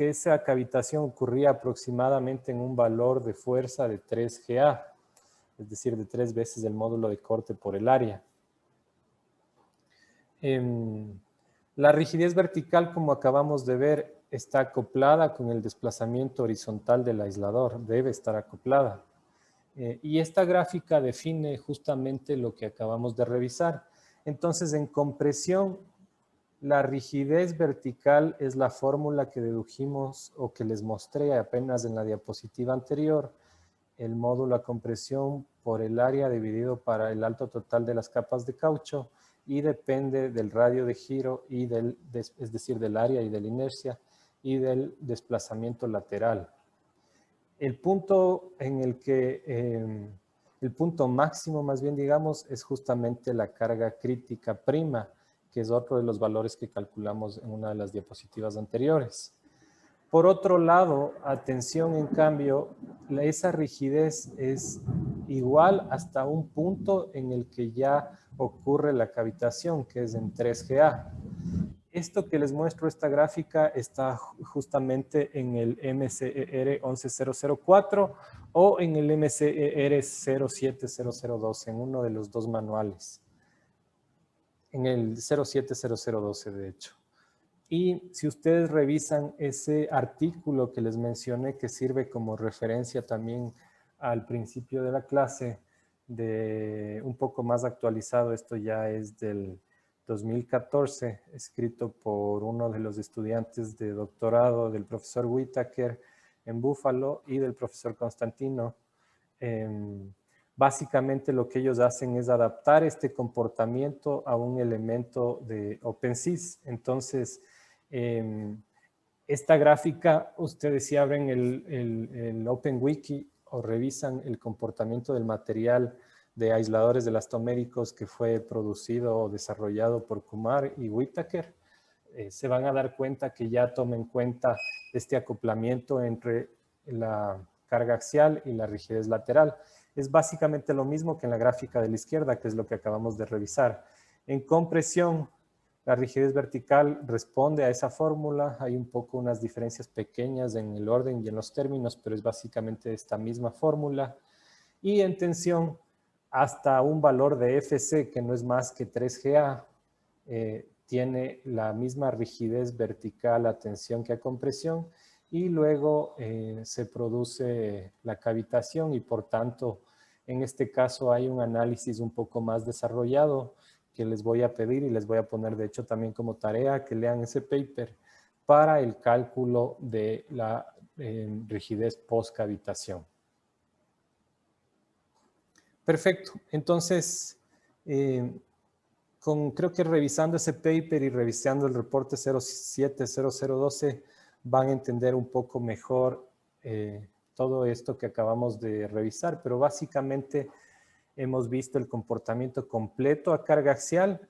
esa cavitación ocurría aproximadamente en un valor de fuerza de 3 GA, es decir, de 3 veces el módulo de corte por el área. La rigidez vertical, como acabamos de ver, está acoplada con el desplazamiento horizontal del aislador, debe estar acoplada. Y esta gráfica define justamente lo que acabamos de revisar. Entonces, en compresión, la rigidez vertical es la fórmula que dedujimos o que les mostré apenas en la diapositiva anterior, el módulo a compresión por el área dividido para el alto total de las capas de caucho, y depende del radio de giro, es decir, del área y de la inercia, y del desplazamiento lateral. El punto en el que, el punto máximo más bien digamos, es justamente la carga crítica prima, que es otro de los valores que calculamos en una de las diapositivas anteriores. Por otro lado, atención en cambio, esa rigidez es igual hasta un punto en el que ya ocurre la cavitación, que es en 3 GA. Esto que les muestro, esta gráfica, está justamente en el MCER 11004 o en el MCER 07002, en uno de los dos manuales. En el 07002, de hecho. Y si ustedes revisan ese artículo que les mencioné, que sirve como referencia también al principio de la clase, de un poco más actualizado, esto ya es del 2014, escrito por uno de los estudiantes de doctorado del profesor Whitaker en Buffalo y del profesor Constantino. Básicamente lo que ellos hacen es adaptar este comportamiento a un elemento de OpenSys. Entonces, esta gráfica, ustedes si abren el OpenWiki o revisan el comportamiento del material de aisladores de elastoméricos que fue producido o desarrollado por Kumar y Whitaker, se van a dar cuenta que ya toma en cuenta este acoplamiento entre la carga axial y la rigidez lateral. Es básicamente lo mismo que en la gráfica de la izquierda, que es lo que acabamos de revisar. En compresión, la rigidez vertical responde a esa fórmula. Hay un poco unas diferencias pequeñas en el orden y en los términos, pero es básicamente esta misma fórmula. Y en tensión, hasta un valor de FC, que no es más que 3 GA, tiene la misma rigidez vertical a tensión que a compresión, y luego se produce la cavitación, y por tanto, en este caso hay un análisis un poco más desarrollado que les voy a pedir y les voy a poner de hecho también como tarea que lean ese paper para el cálculo de la rigidez post-cavitación. Perfecto. Entonces, creo que revisando ese paper y revisando el reporte 070012 van a entender un poco mejor todo esto que acabamos de revisar, pero básicamente hemos visto el comportamiento completo a carga axial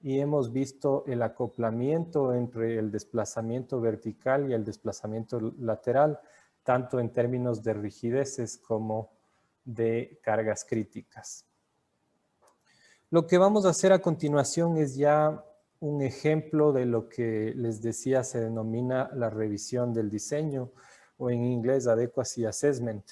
y hemos visto el acoplamiento entre el desplazamiento vertical y el desplazamiento lateral, tanto en términos de rigideces como de cargas críticas. Lo que vamos a hacer a continuación es ya un ejemplo de lo que les decía se denomina la revisión del diseño o en inglés Adequacy Assessment.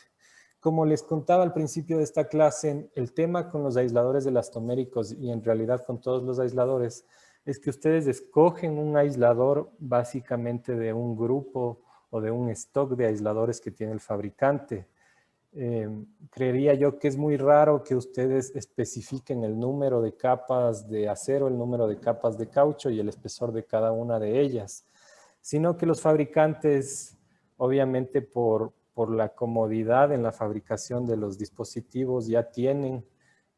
Como les contaba al principio de esta clase, el tema con los aisladores elastoméricos y en realidad con todos los aisladores es que ustedes escogen un aislador básicamente de un grupo o de un stock de aisladores que tiene el fabricante. Creería yo que es muy raro que ustedes especifiquen el número de capas de acero, el número de capas de caucho y el espesor de cada una de ellas, sino que los fabricantes, obviamente por la comodidad en la fabricación de los dispositivos, ya tienen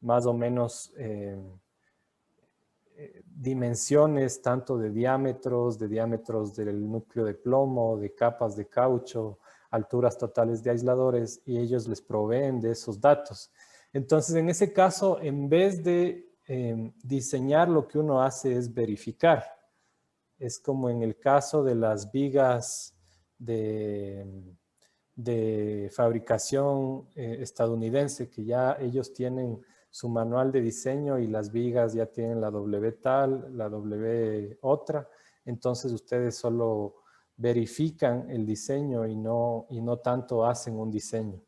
más o menos dimensiones tanto de diámetros del núcleo de plomo, de capas de caucho, alturas totales de aisladores, y ellos les proveen de esos datos. Entonces, en ese caso, en vez de diseñar, lo que uno hace es verificar. Es como en el caso de las vigas de fabricación estadounidense, que ya ellos tienen su manual de diseño y las vigas ya tienen la W tal, la W otra. Entonces ustedes solo verifican el diseño y no tanto hacen un diseño.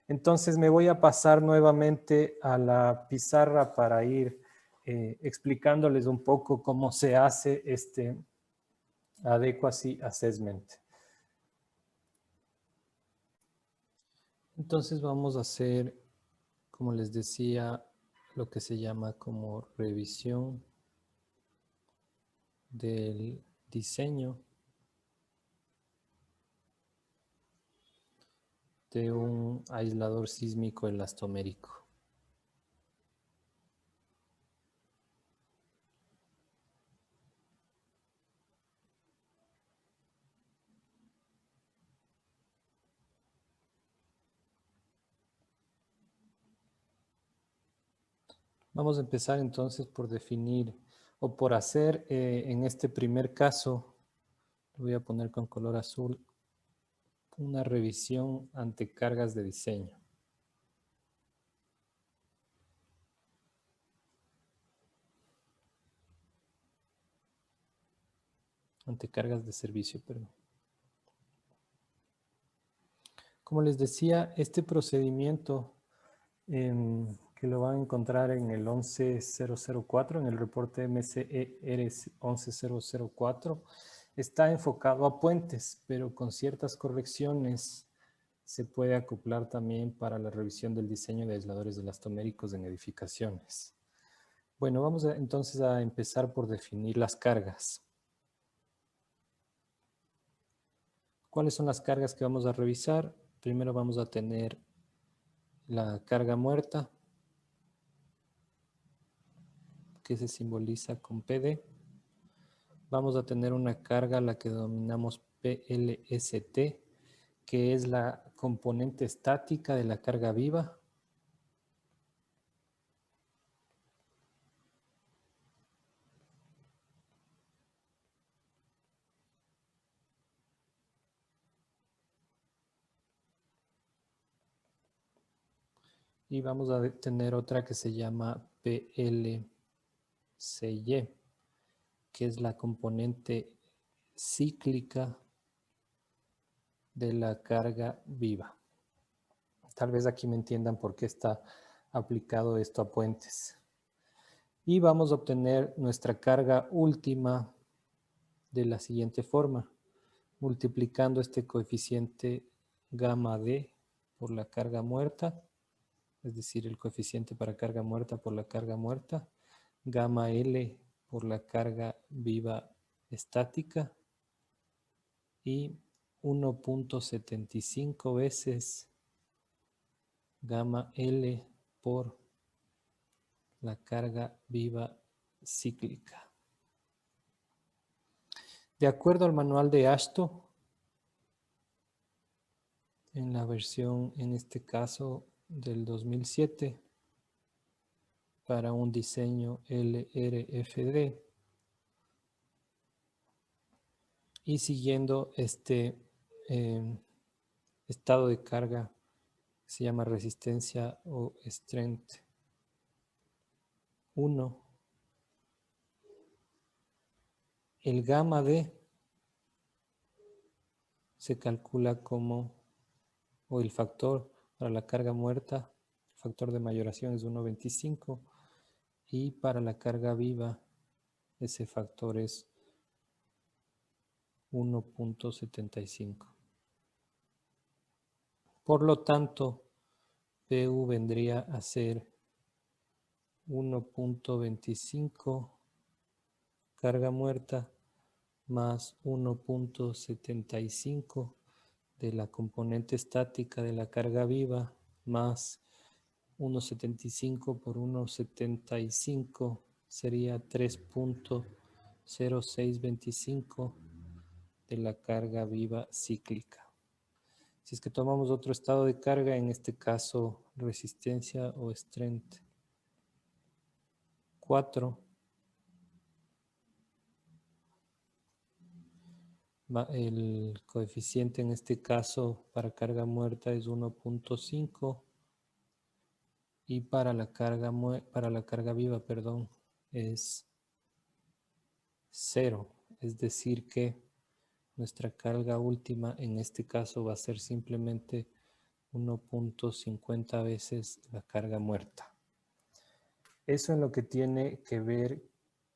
Entonces me voy a pasar nuevamente a la pizarra para ir explicándoles un poco cómo se hace este Adequacy Assessment. Entonces vamos a hacer, como les decía, lo que se llama como revisión del diseño de un aislador sísmico elastomérico. Vamos a empezar entonces por definir o por hacer en este primer caso, lo voy a poner con color azul, una revisión ante cargas de diseño. Ante cargas de servicio, perdón. Como les decía, este procedimiento que lo van a encontrar en el 11004, en el reporte MCER 11004, está enfocado a puentes, pero con ciertas correcciones se puede acoplar también para la revisión del diseño de aisladores elastoméricos en edificaciones. Bueno, vamos entonces a empezar por definir las cargas. ¿Cuáles son las cargas que vamos a revisar? Primero vamos a tener la carga muerta, que se simboliza con PD. Vamos a tener una carga, la que denominamos PLST, que es la componente estática de la carga viva. Y vamos a tener otra que se llama PLCY, que es la componente cíclica de la carga viva. Tal vez aquí me entiendan por qué está aplicado esto a puentes. Y vamos a obtener nuestra carga última de la siguiente forma, multiplicando este coeficiente gamma D por la carga muerta, es decir, el coeficiente para carga muerta por la carga muerta, gamma L por la carga viva estática y 1.75 veces gamma L por la carga viva cíclica. De acuerdo al manual de AASHTO, en la versión, en este caso, del 2007, para un diseño LRFD, y siguiendo este estado de carga que se llama resistencia o strength 1, el gamma D se calcula como, o el factor para la carga muerta, el factor de mayoración es 1.25, y para la carga viva ese factor es 1.75. Por lo tanto, PU vendría a ser 1.25 carga muerta más 1.75 de la componente estática de la carga viva más 1.75 por 1.75 sería 3.0625 de la carga viva cíclica. Si es que tomamos otro estado de carga, en este caso resistencia o strength 4, el coeficiente en este caso para carga muerta es 1.5 y para la carga viva, perdón, es 0. Es decir que nuestra carga última en este caso va a ser simplemente 1.50 veces la carga muerta. Eso en lo que tiene que ver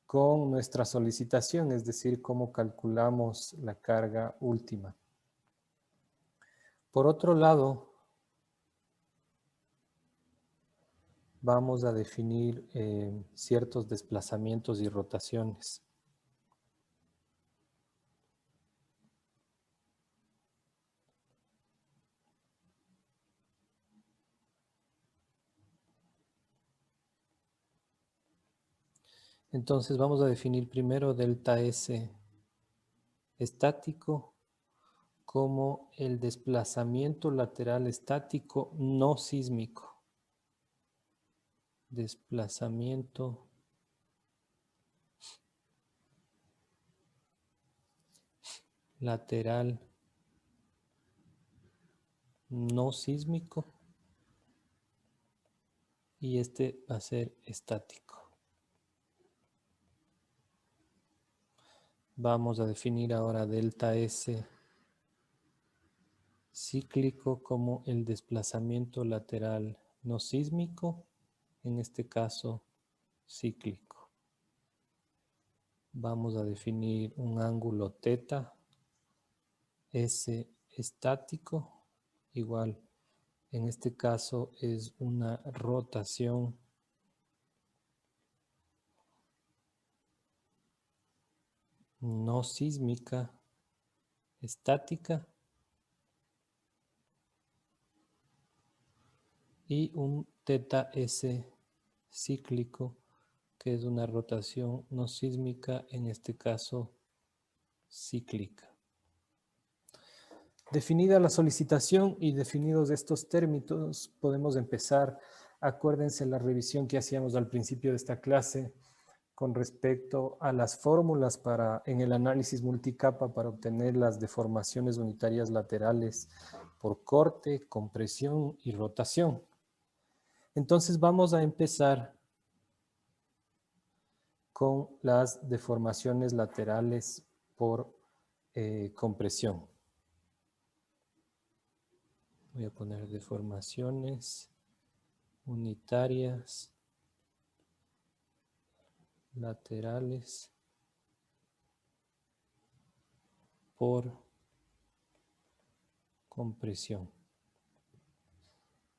con nuestra solicitación, es decir, cómo calculamos la carga última. Por otro lado, vamos a definir ciertos desplazamientos y rotaciones. Entonces vamos a definir primero delta S estático como el desplazamiento lateral estático no sísmico. Desplazamiento lateral no sísmico y este va a ser estático. Vamos a definir ahora delta S cíclico como el desplazamiento lateral no sísmico, en este caso cíclico. Vamos a definir un ángulo θ S estático, igual en este caso es una rotación no sísmica estática y un θS cíclico que es una rotación no sísmica, en este caso cíclica. Definida la solicitación y definidos estos términos, podemos empezar. Acuérdense la revisión que hacíamos al principio de esta clase con respecto a las fórmulas en el análisis multicapa para obtener las deformaciones unitarias laterales por corte, compresión y rotación. Entonces vamos a empezar con las deformaciones laterales por compresión. Voy a poner deformaciones unitarias laterales por compresión.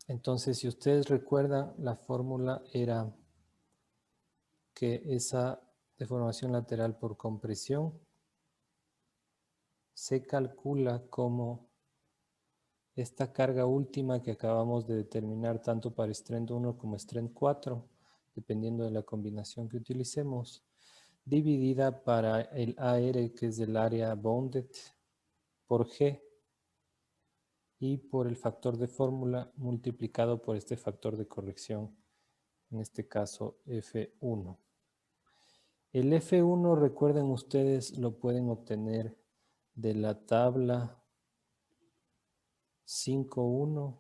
Entonces, si ustedes recuerdan, la fórmula era que esa deformación lateral por compresión se calcula como esta carga última que acabamos de determinar tanto para strength 1 como strength 4 dependiendo de la combinación que utilicemos, dividida para el AR, que es el área bounded, por G, y por el factor de fórmula multiplicado por este factor de corrección, en este caso F1. El F1, recuerden ustedes, lo pueden obtener de la tabla 5.1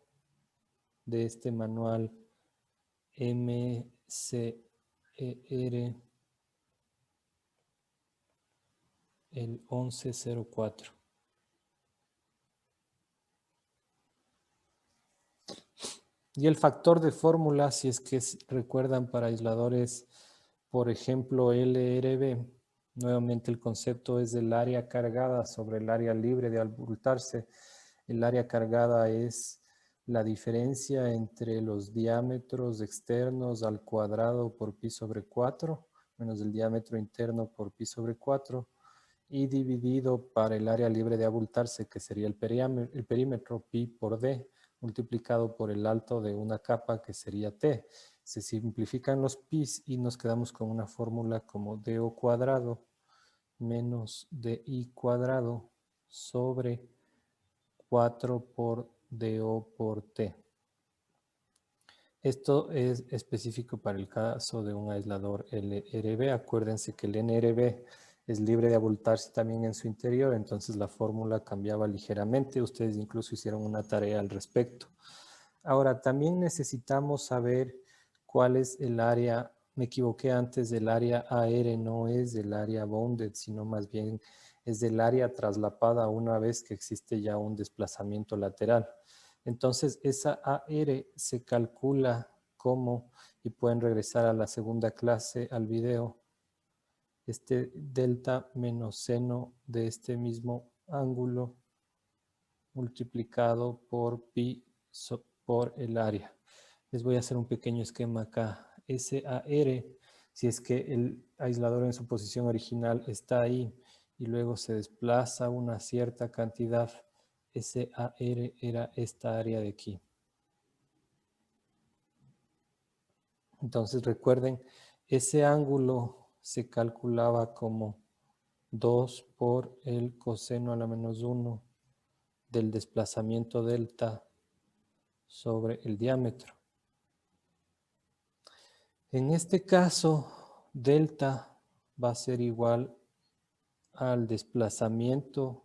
de este manual MCER, el 1104. Y el factor de fórmula, si es que recuerdan para aisladores, por ejemplo, LRB, nuevamente el concepto es del área cargada sobre el área libre de abultarse. El área cargada es la diferencia entre los diámetros externos al cuadrado por pi sobre 4, menos el diámetro interno por pi sobre 4, y dividido para el área libre de abultarse, que sería el perímetro pi por d, multiplicado por el alto de una capa, que sería t. Se simplifican los pis y nos quedamos con una fórmula como do cuadrado menos di cuadrado sobre 4 por do por t. Esto es específico para el caso de un aislador LRB. Acuérdense que el NRB es libre de abultarse también en su interior, entonces la fórmula cambiaba ligeramente. Ustedes incluso hicieron una tarea al respecto. Ahora, también necesitamos saber cuál es el área. Me equivoqué antes, del área AR no es del área bounded, sino más bien es del área traslapada una vez que existe ya un desplazamiento lateral. Entonces, esa AR se calcula como, y pueden regresar a la segunda clase, al video, este delta menos seno de este mismo ángulo multiplicado por pi por el área. Les voy a hacer un pequeño esquema acá. SAR, si es que el aislador en su posición original está ahí y luego se desplaza una cierta cantidad, SAR era esta área de aquí. Entonces recuerden, ese ángulo se calculaba como 2 por el coseno a la menos 1 del desplazamiento delta sobre el diámetro. En este caso, delta va a ser igual al desplazamiento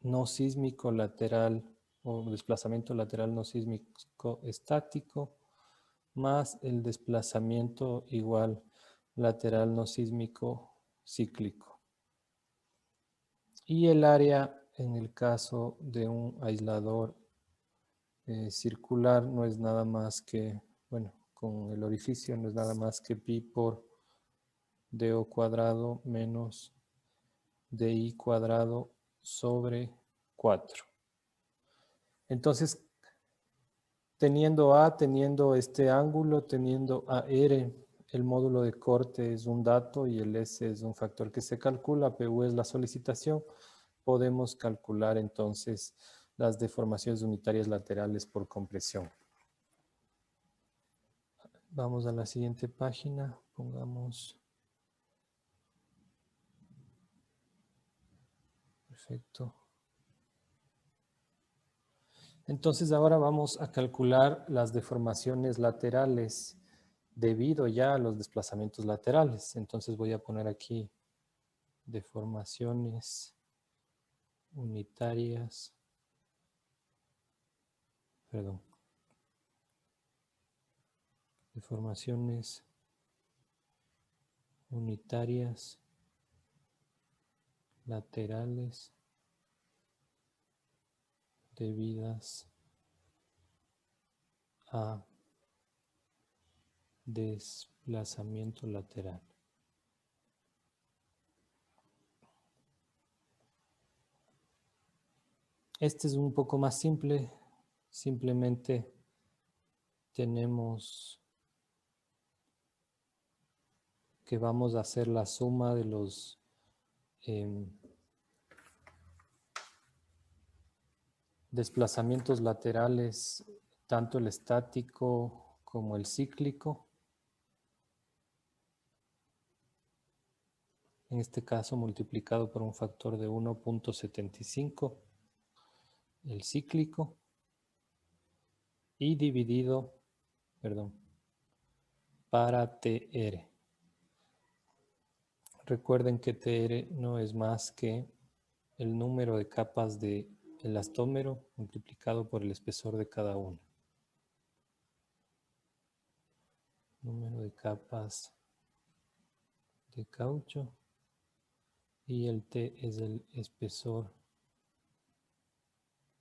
no sísmico lateral o desplazamiento lateral no sísmico estático más el desplazamiento igual lateral no sísmico cíclico. Y el área en el caso de un aislador circular no es nada más que, bueno, con el orificio no es nada más que pi por do cuadrado menos di cuadrado sobre 4. Entonces, teniendo este ángulo, teniendo AR, el módulo de corte es un dato y el S es un factor que se calcula, PU es la solicitación, podemos calcular entonces las deformaciones unitarias laterales por compresión. Vamos a la siguiente página, pongamos... Perfecto. Entonces ahora vamos a calcular las deformaciones laterales debido ya a los desplazamientos laterales. Entonces voy a poner aquí deformaciones unitarias, perdón, deformaciones unitarias laterales debidas a desplazamiento lateral. Este es un poco más simple, simplemente tenemos que vamos a hacer la suma de los desplazamientos laterales, tanto el estático como el cíclico. En este caso multiplicado por un factor de 1.75, el cíclico, y dividido, para TR. Recuerden que TR no es más que el número de capas del elastómero multiplicado por el espesor de cada una. Número de capas de caucho y el T es el espesor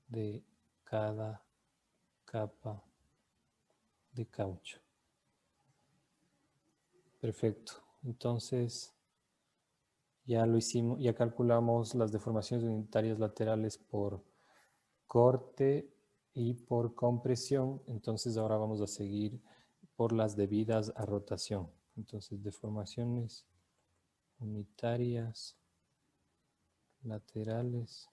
de cada capa de caucho. Perfecto. Entonces ya lo hicimos, ya calculamos las deformaciones unitarias laterales por corte y por compresión. Entonces ahora vamos a seguir por las debidas a rotación. Entonces deformaciones unitarias laterales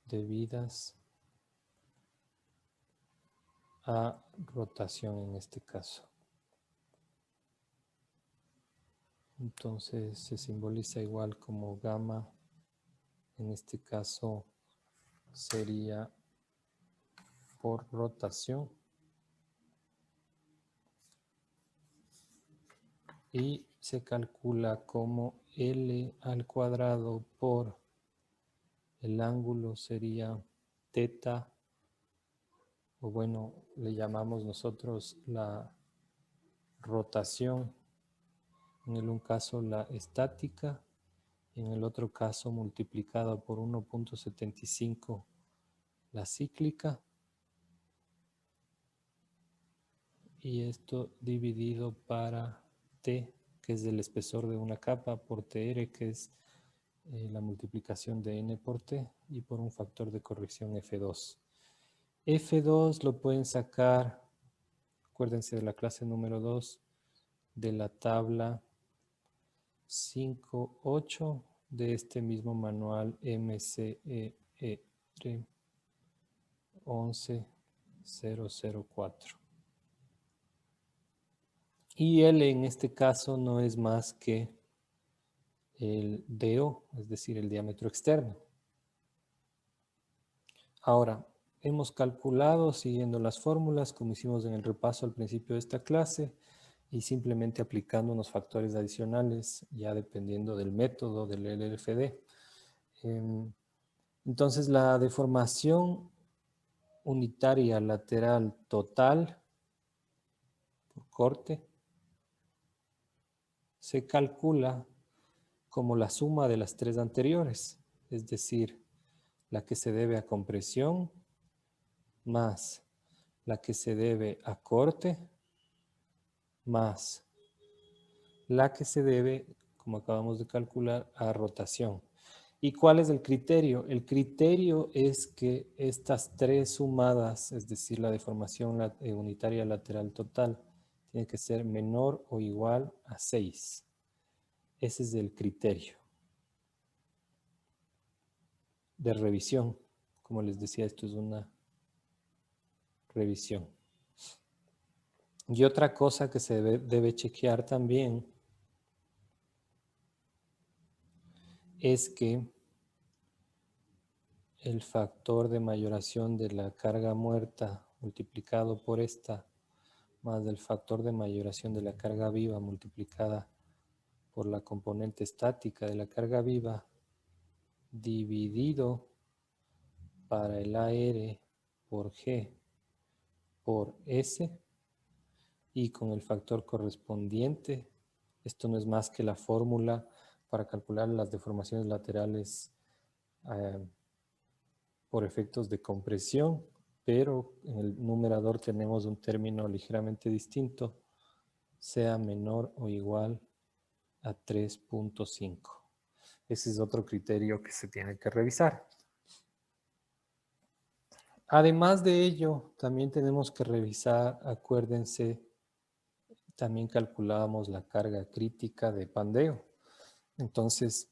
debidas a rotación en este caso. Entonces se simboliza igual como gamma. En este caso sería por rotación. Y se calcula como L al cuadrado por el ángulo sería teta, o bueno, le llamamos nosotros la rotación. En el un caso la estática, en el otro caso multiplicada por 1.75 la cíclica, y esto dividido para T, que es el espesor de una capa, por TR, que es la multiplicación de N por T, y por un factor de corrección F2. F2 lo pueden sacar, acuérdense de la clase número 2, de la tabla 5.8 de este mismo manual MCER 11004. Y L en este caso no es más que el DO, es decir, el diámetro externo. Ahora, hemos calculado siguiendo las fórmulas como hicimos en el repaso al principio de esta clase y simplemente aplicando unos factores adicionales ya dependiendo del método del LFD. Entonces la deformación unitaria lateral total por corte se calcula como la suma de las tres anteriores, es decir, la que se debe a compresión más la que se debe a corte más la que se debe, como acabamos de calcular, a rotación. ¿Y cuál es el criterio? El criterio es que estas tres sumadas, es decir, la deformación unitaria lateral total, tiene que ser menor o igual a 6. Ese es el criterio de revisión. Como les decía, esto es una revisión. Y otra cosa que se debe chequear también es que el factor de mayoración de la carga muerta multiplicado por esta más el factor de mayoración de la carga viva multiplicada por la componente estática de la carga viva dividido para el AR por G por S y con el factor correspondiente. Esto no es más que la fórmula para calcular las deformaciones laterales por efectos de compresión, pero en el numerador tenemos un término ligeramente distinto, sea menor o igual a 3.5. Ese es otro criterio que se tiene que revisar. Además de ello, también tenemos que revisar, acuérdense, también calculábamos la carga crítica de pandeo. Entonces,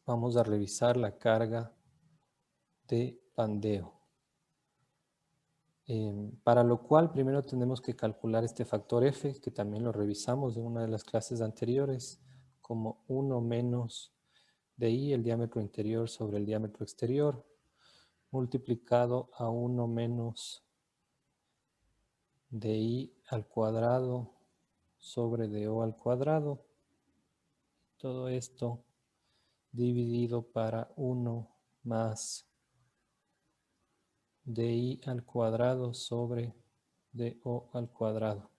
vamos a revisar la carga de pandeo. Para lo cual primero tenemos que calcular este factor F, que también lo revisamos en una de las clases anteriores, como 1 menos di, el diámetro interior sobre el diámetro exterior, multiplicado a 1 menos di al cuadrado sobre do al cuadrado. Todo esto dividido para 1 más di al cuadrado sobre do al cuadrado.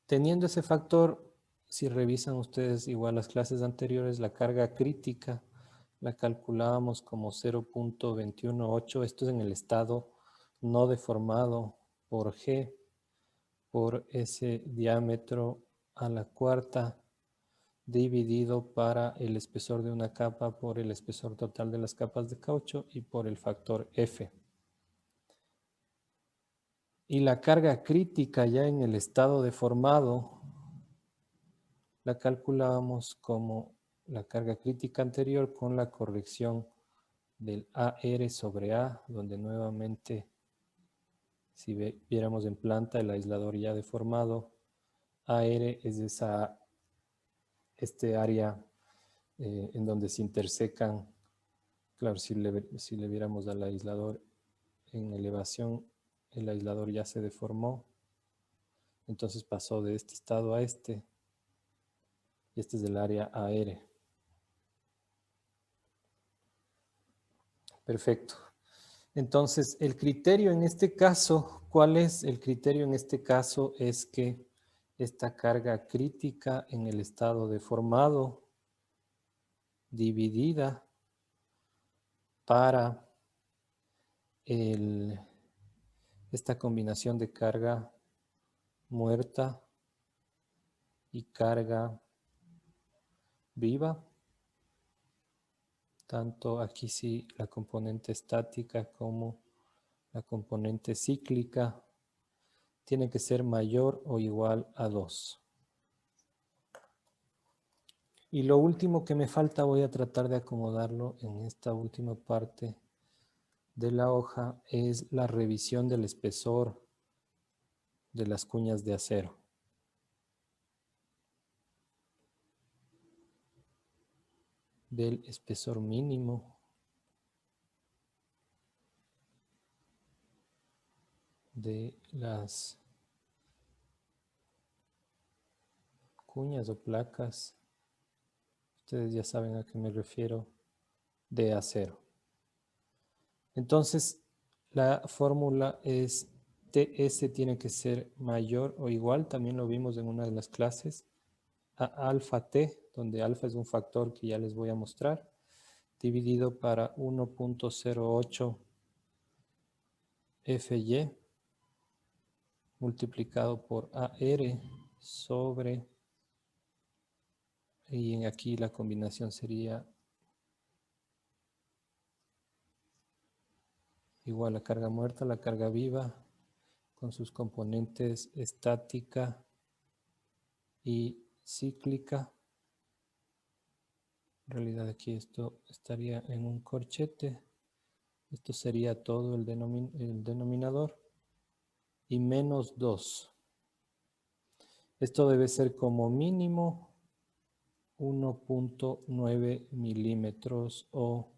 Teniendo ese factor, si revisan ustedes igual las clases anteriores, la carga crítica la calculábamos como 0.218. Esto es en el estado no deformado por G por ese diámetro a la cuarta dividido para el espesor de una capa por el espesor total de las capas de caucho y por el factor F. Y la carga crítica ya en el estado deformado la calculábamos como la carga crítica anterior con la corrección del AR sobre A, donde nuevamente, si viéramos en planta el aislador ya deformado, AR es este área en donde se intersecan. Claro, si le viéramos al aislador en elevación, el aislador ya se deformó, entonces pasó de este estado a este, y este es el área AR. Perfecto. Entonces, el criterio en este caso, ¿cuál es? El criterio en este caso es que esta carga crítica en el estado deformado dividida para esta combinación de carga muerta y carga viva, tanto aquí sí la componente estática como la componente cíclica tiene que ser mayor o igual a 2. Y lo último que me falta, voy a tratar de acomodarlo en esta última parte de la hoja, es la revisión del espesor de las cuñas de acero. Del espesor mínimo de las cuñas o placas, ustedes ya saben a qué me refiero, de acero. Entonces, la fórmula es TS tiene que ser mayor o igual, también lo vimos en una de las clases, a alfa T, donde alfa es un factor que ya les voy a mostrar, dividido para 1.08 FY multiplicado por AR sobre, y aquí la combinación sería igual a carga muerta, la carga viva, con sus componentes estática y cíclica. En realidad aquí esto estaría en un corchete. Esto sería todo el denominador. Y menos 2. Esto debe ser como mínimo 1.9 milímetros o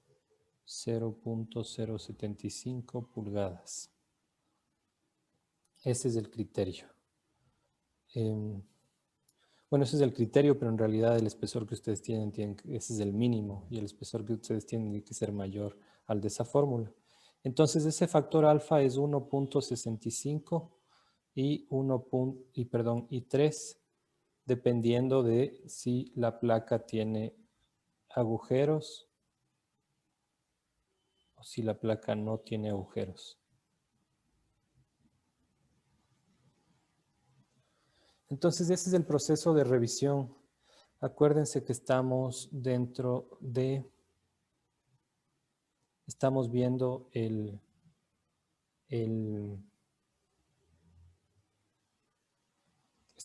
0.075 pulgadas. Ese es el criterio. Bueno, ese es el criterio, pero en realidad el espesor que ustedes tienen, ese es el mínimo, y el espesor que ustedes tienen que ser mayor al de esa fórmula. Entonces ese factor alfa es 1.65 y 3, dependiendo de si la placa tiene agujeros o si la placa no tiene agujeros. Entonces ese es el proceso de revisión. Acuérdense que estamos estamos viendo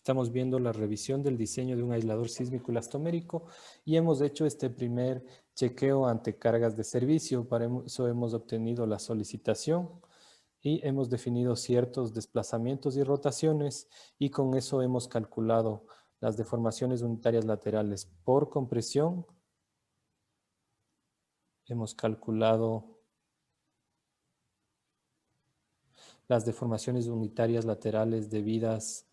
Estamos viendo la revisión del diseño de un aislador sísmico elastomérico y hemos hecho este primer chequeo ante cargas de servicio. Para eso hemos obtenido la solicitación y hemos definido ciertos desplazamientos y rotaciones y con eso hemos calculado las deformaciones unitarias laterales por compresión. Hemos calculado las deformaciones unitarias laterales debidas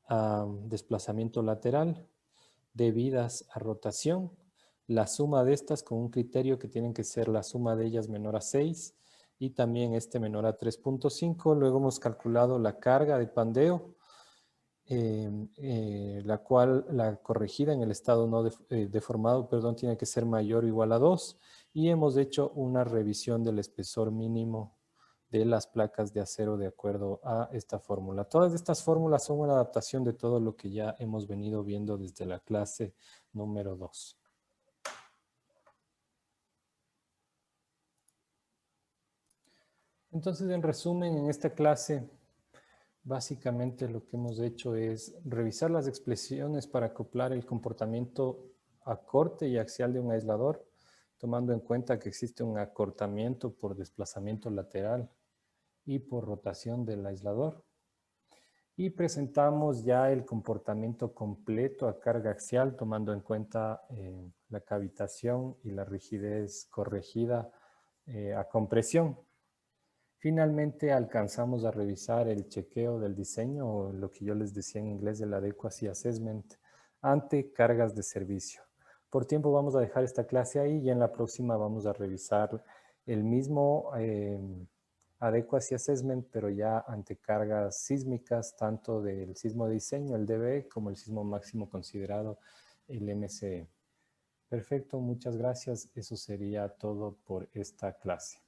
a desplazamiento lateral, debidas a rotación, la suma de estas con un criterio que tienen que ser la suma de ellas menor a 6 y también este menor a 3.5. Luego hemos calculado la carga de pandeo, la cual la corregida en el estado no deformado, perdón, tiene que ser mayor o igual a 2 y hemos hecho una revisión del espesor mínimo de las placas de acero de acuerdo a esta fórmula. Todas estas fórmulas son una adaptación de todo lo que ya hemos venido viendo desde la clase número 2. Entonces, en resumen, en esta clase, básicamente lo que hemos hecho es revisar las expresiones para acoplar el comportamiento a corte y axial de un aislador, tomando en cuenta que existe un acortamiento por desplazamiento lateral y por rotación del aislador. Y presentamos ya el comportamiento completo a carga axial, tomando en cuenta la cavitación y la rigidez corregida a compresión. Finalmente alcanzamos a revisar el chequeo del diseño, o lo que yo les decía en inglés del Adequacy Assessment, ante cargas de servicio. Por tiempo vamos a dejar esta clase ahí y en la próxima vamos a revisar el mismo Adequacy Assessment, pero ya ante cargas sísmicas, tanto del sismo de diseño, el DBE, como el sismo máximo considerado, el MCE. Perfecto, muchas gracias. Eso sería todo por esta clase.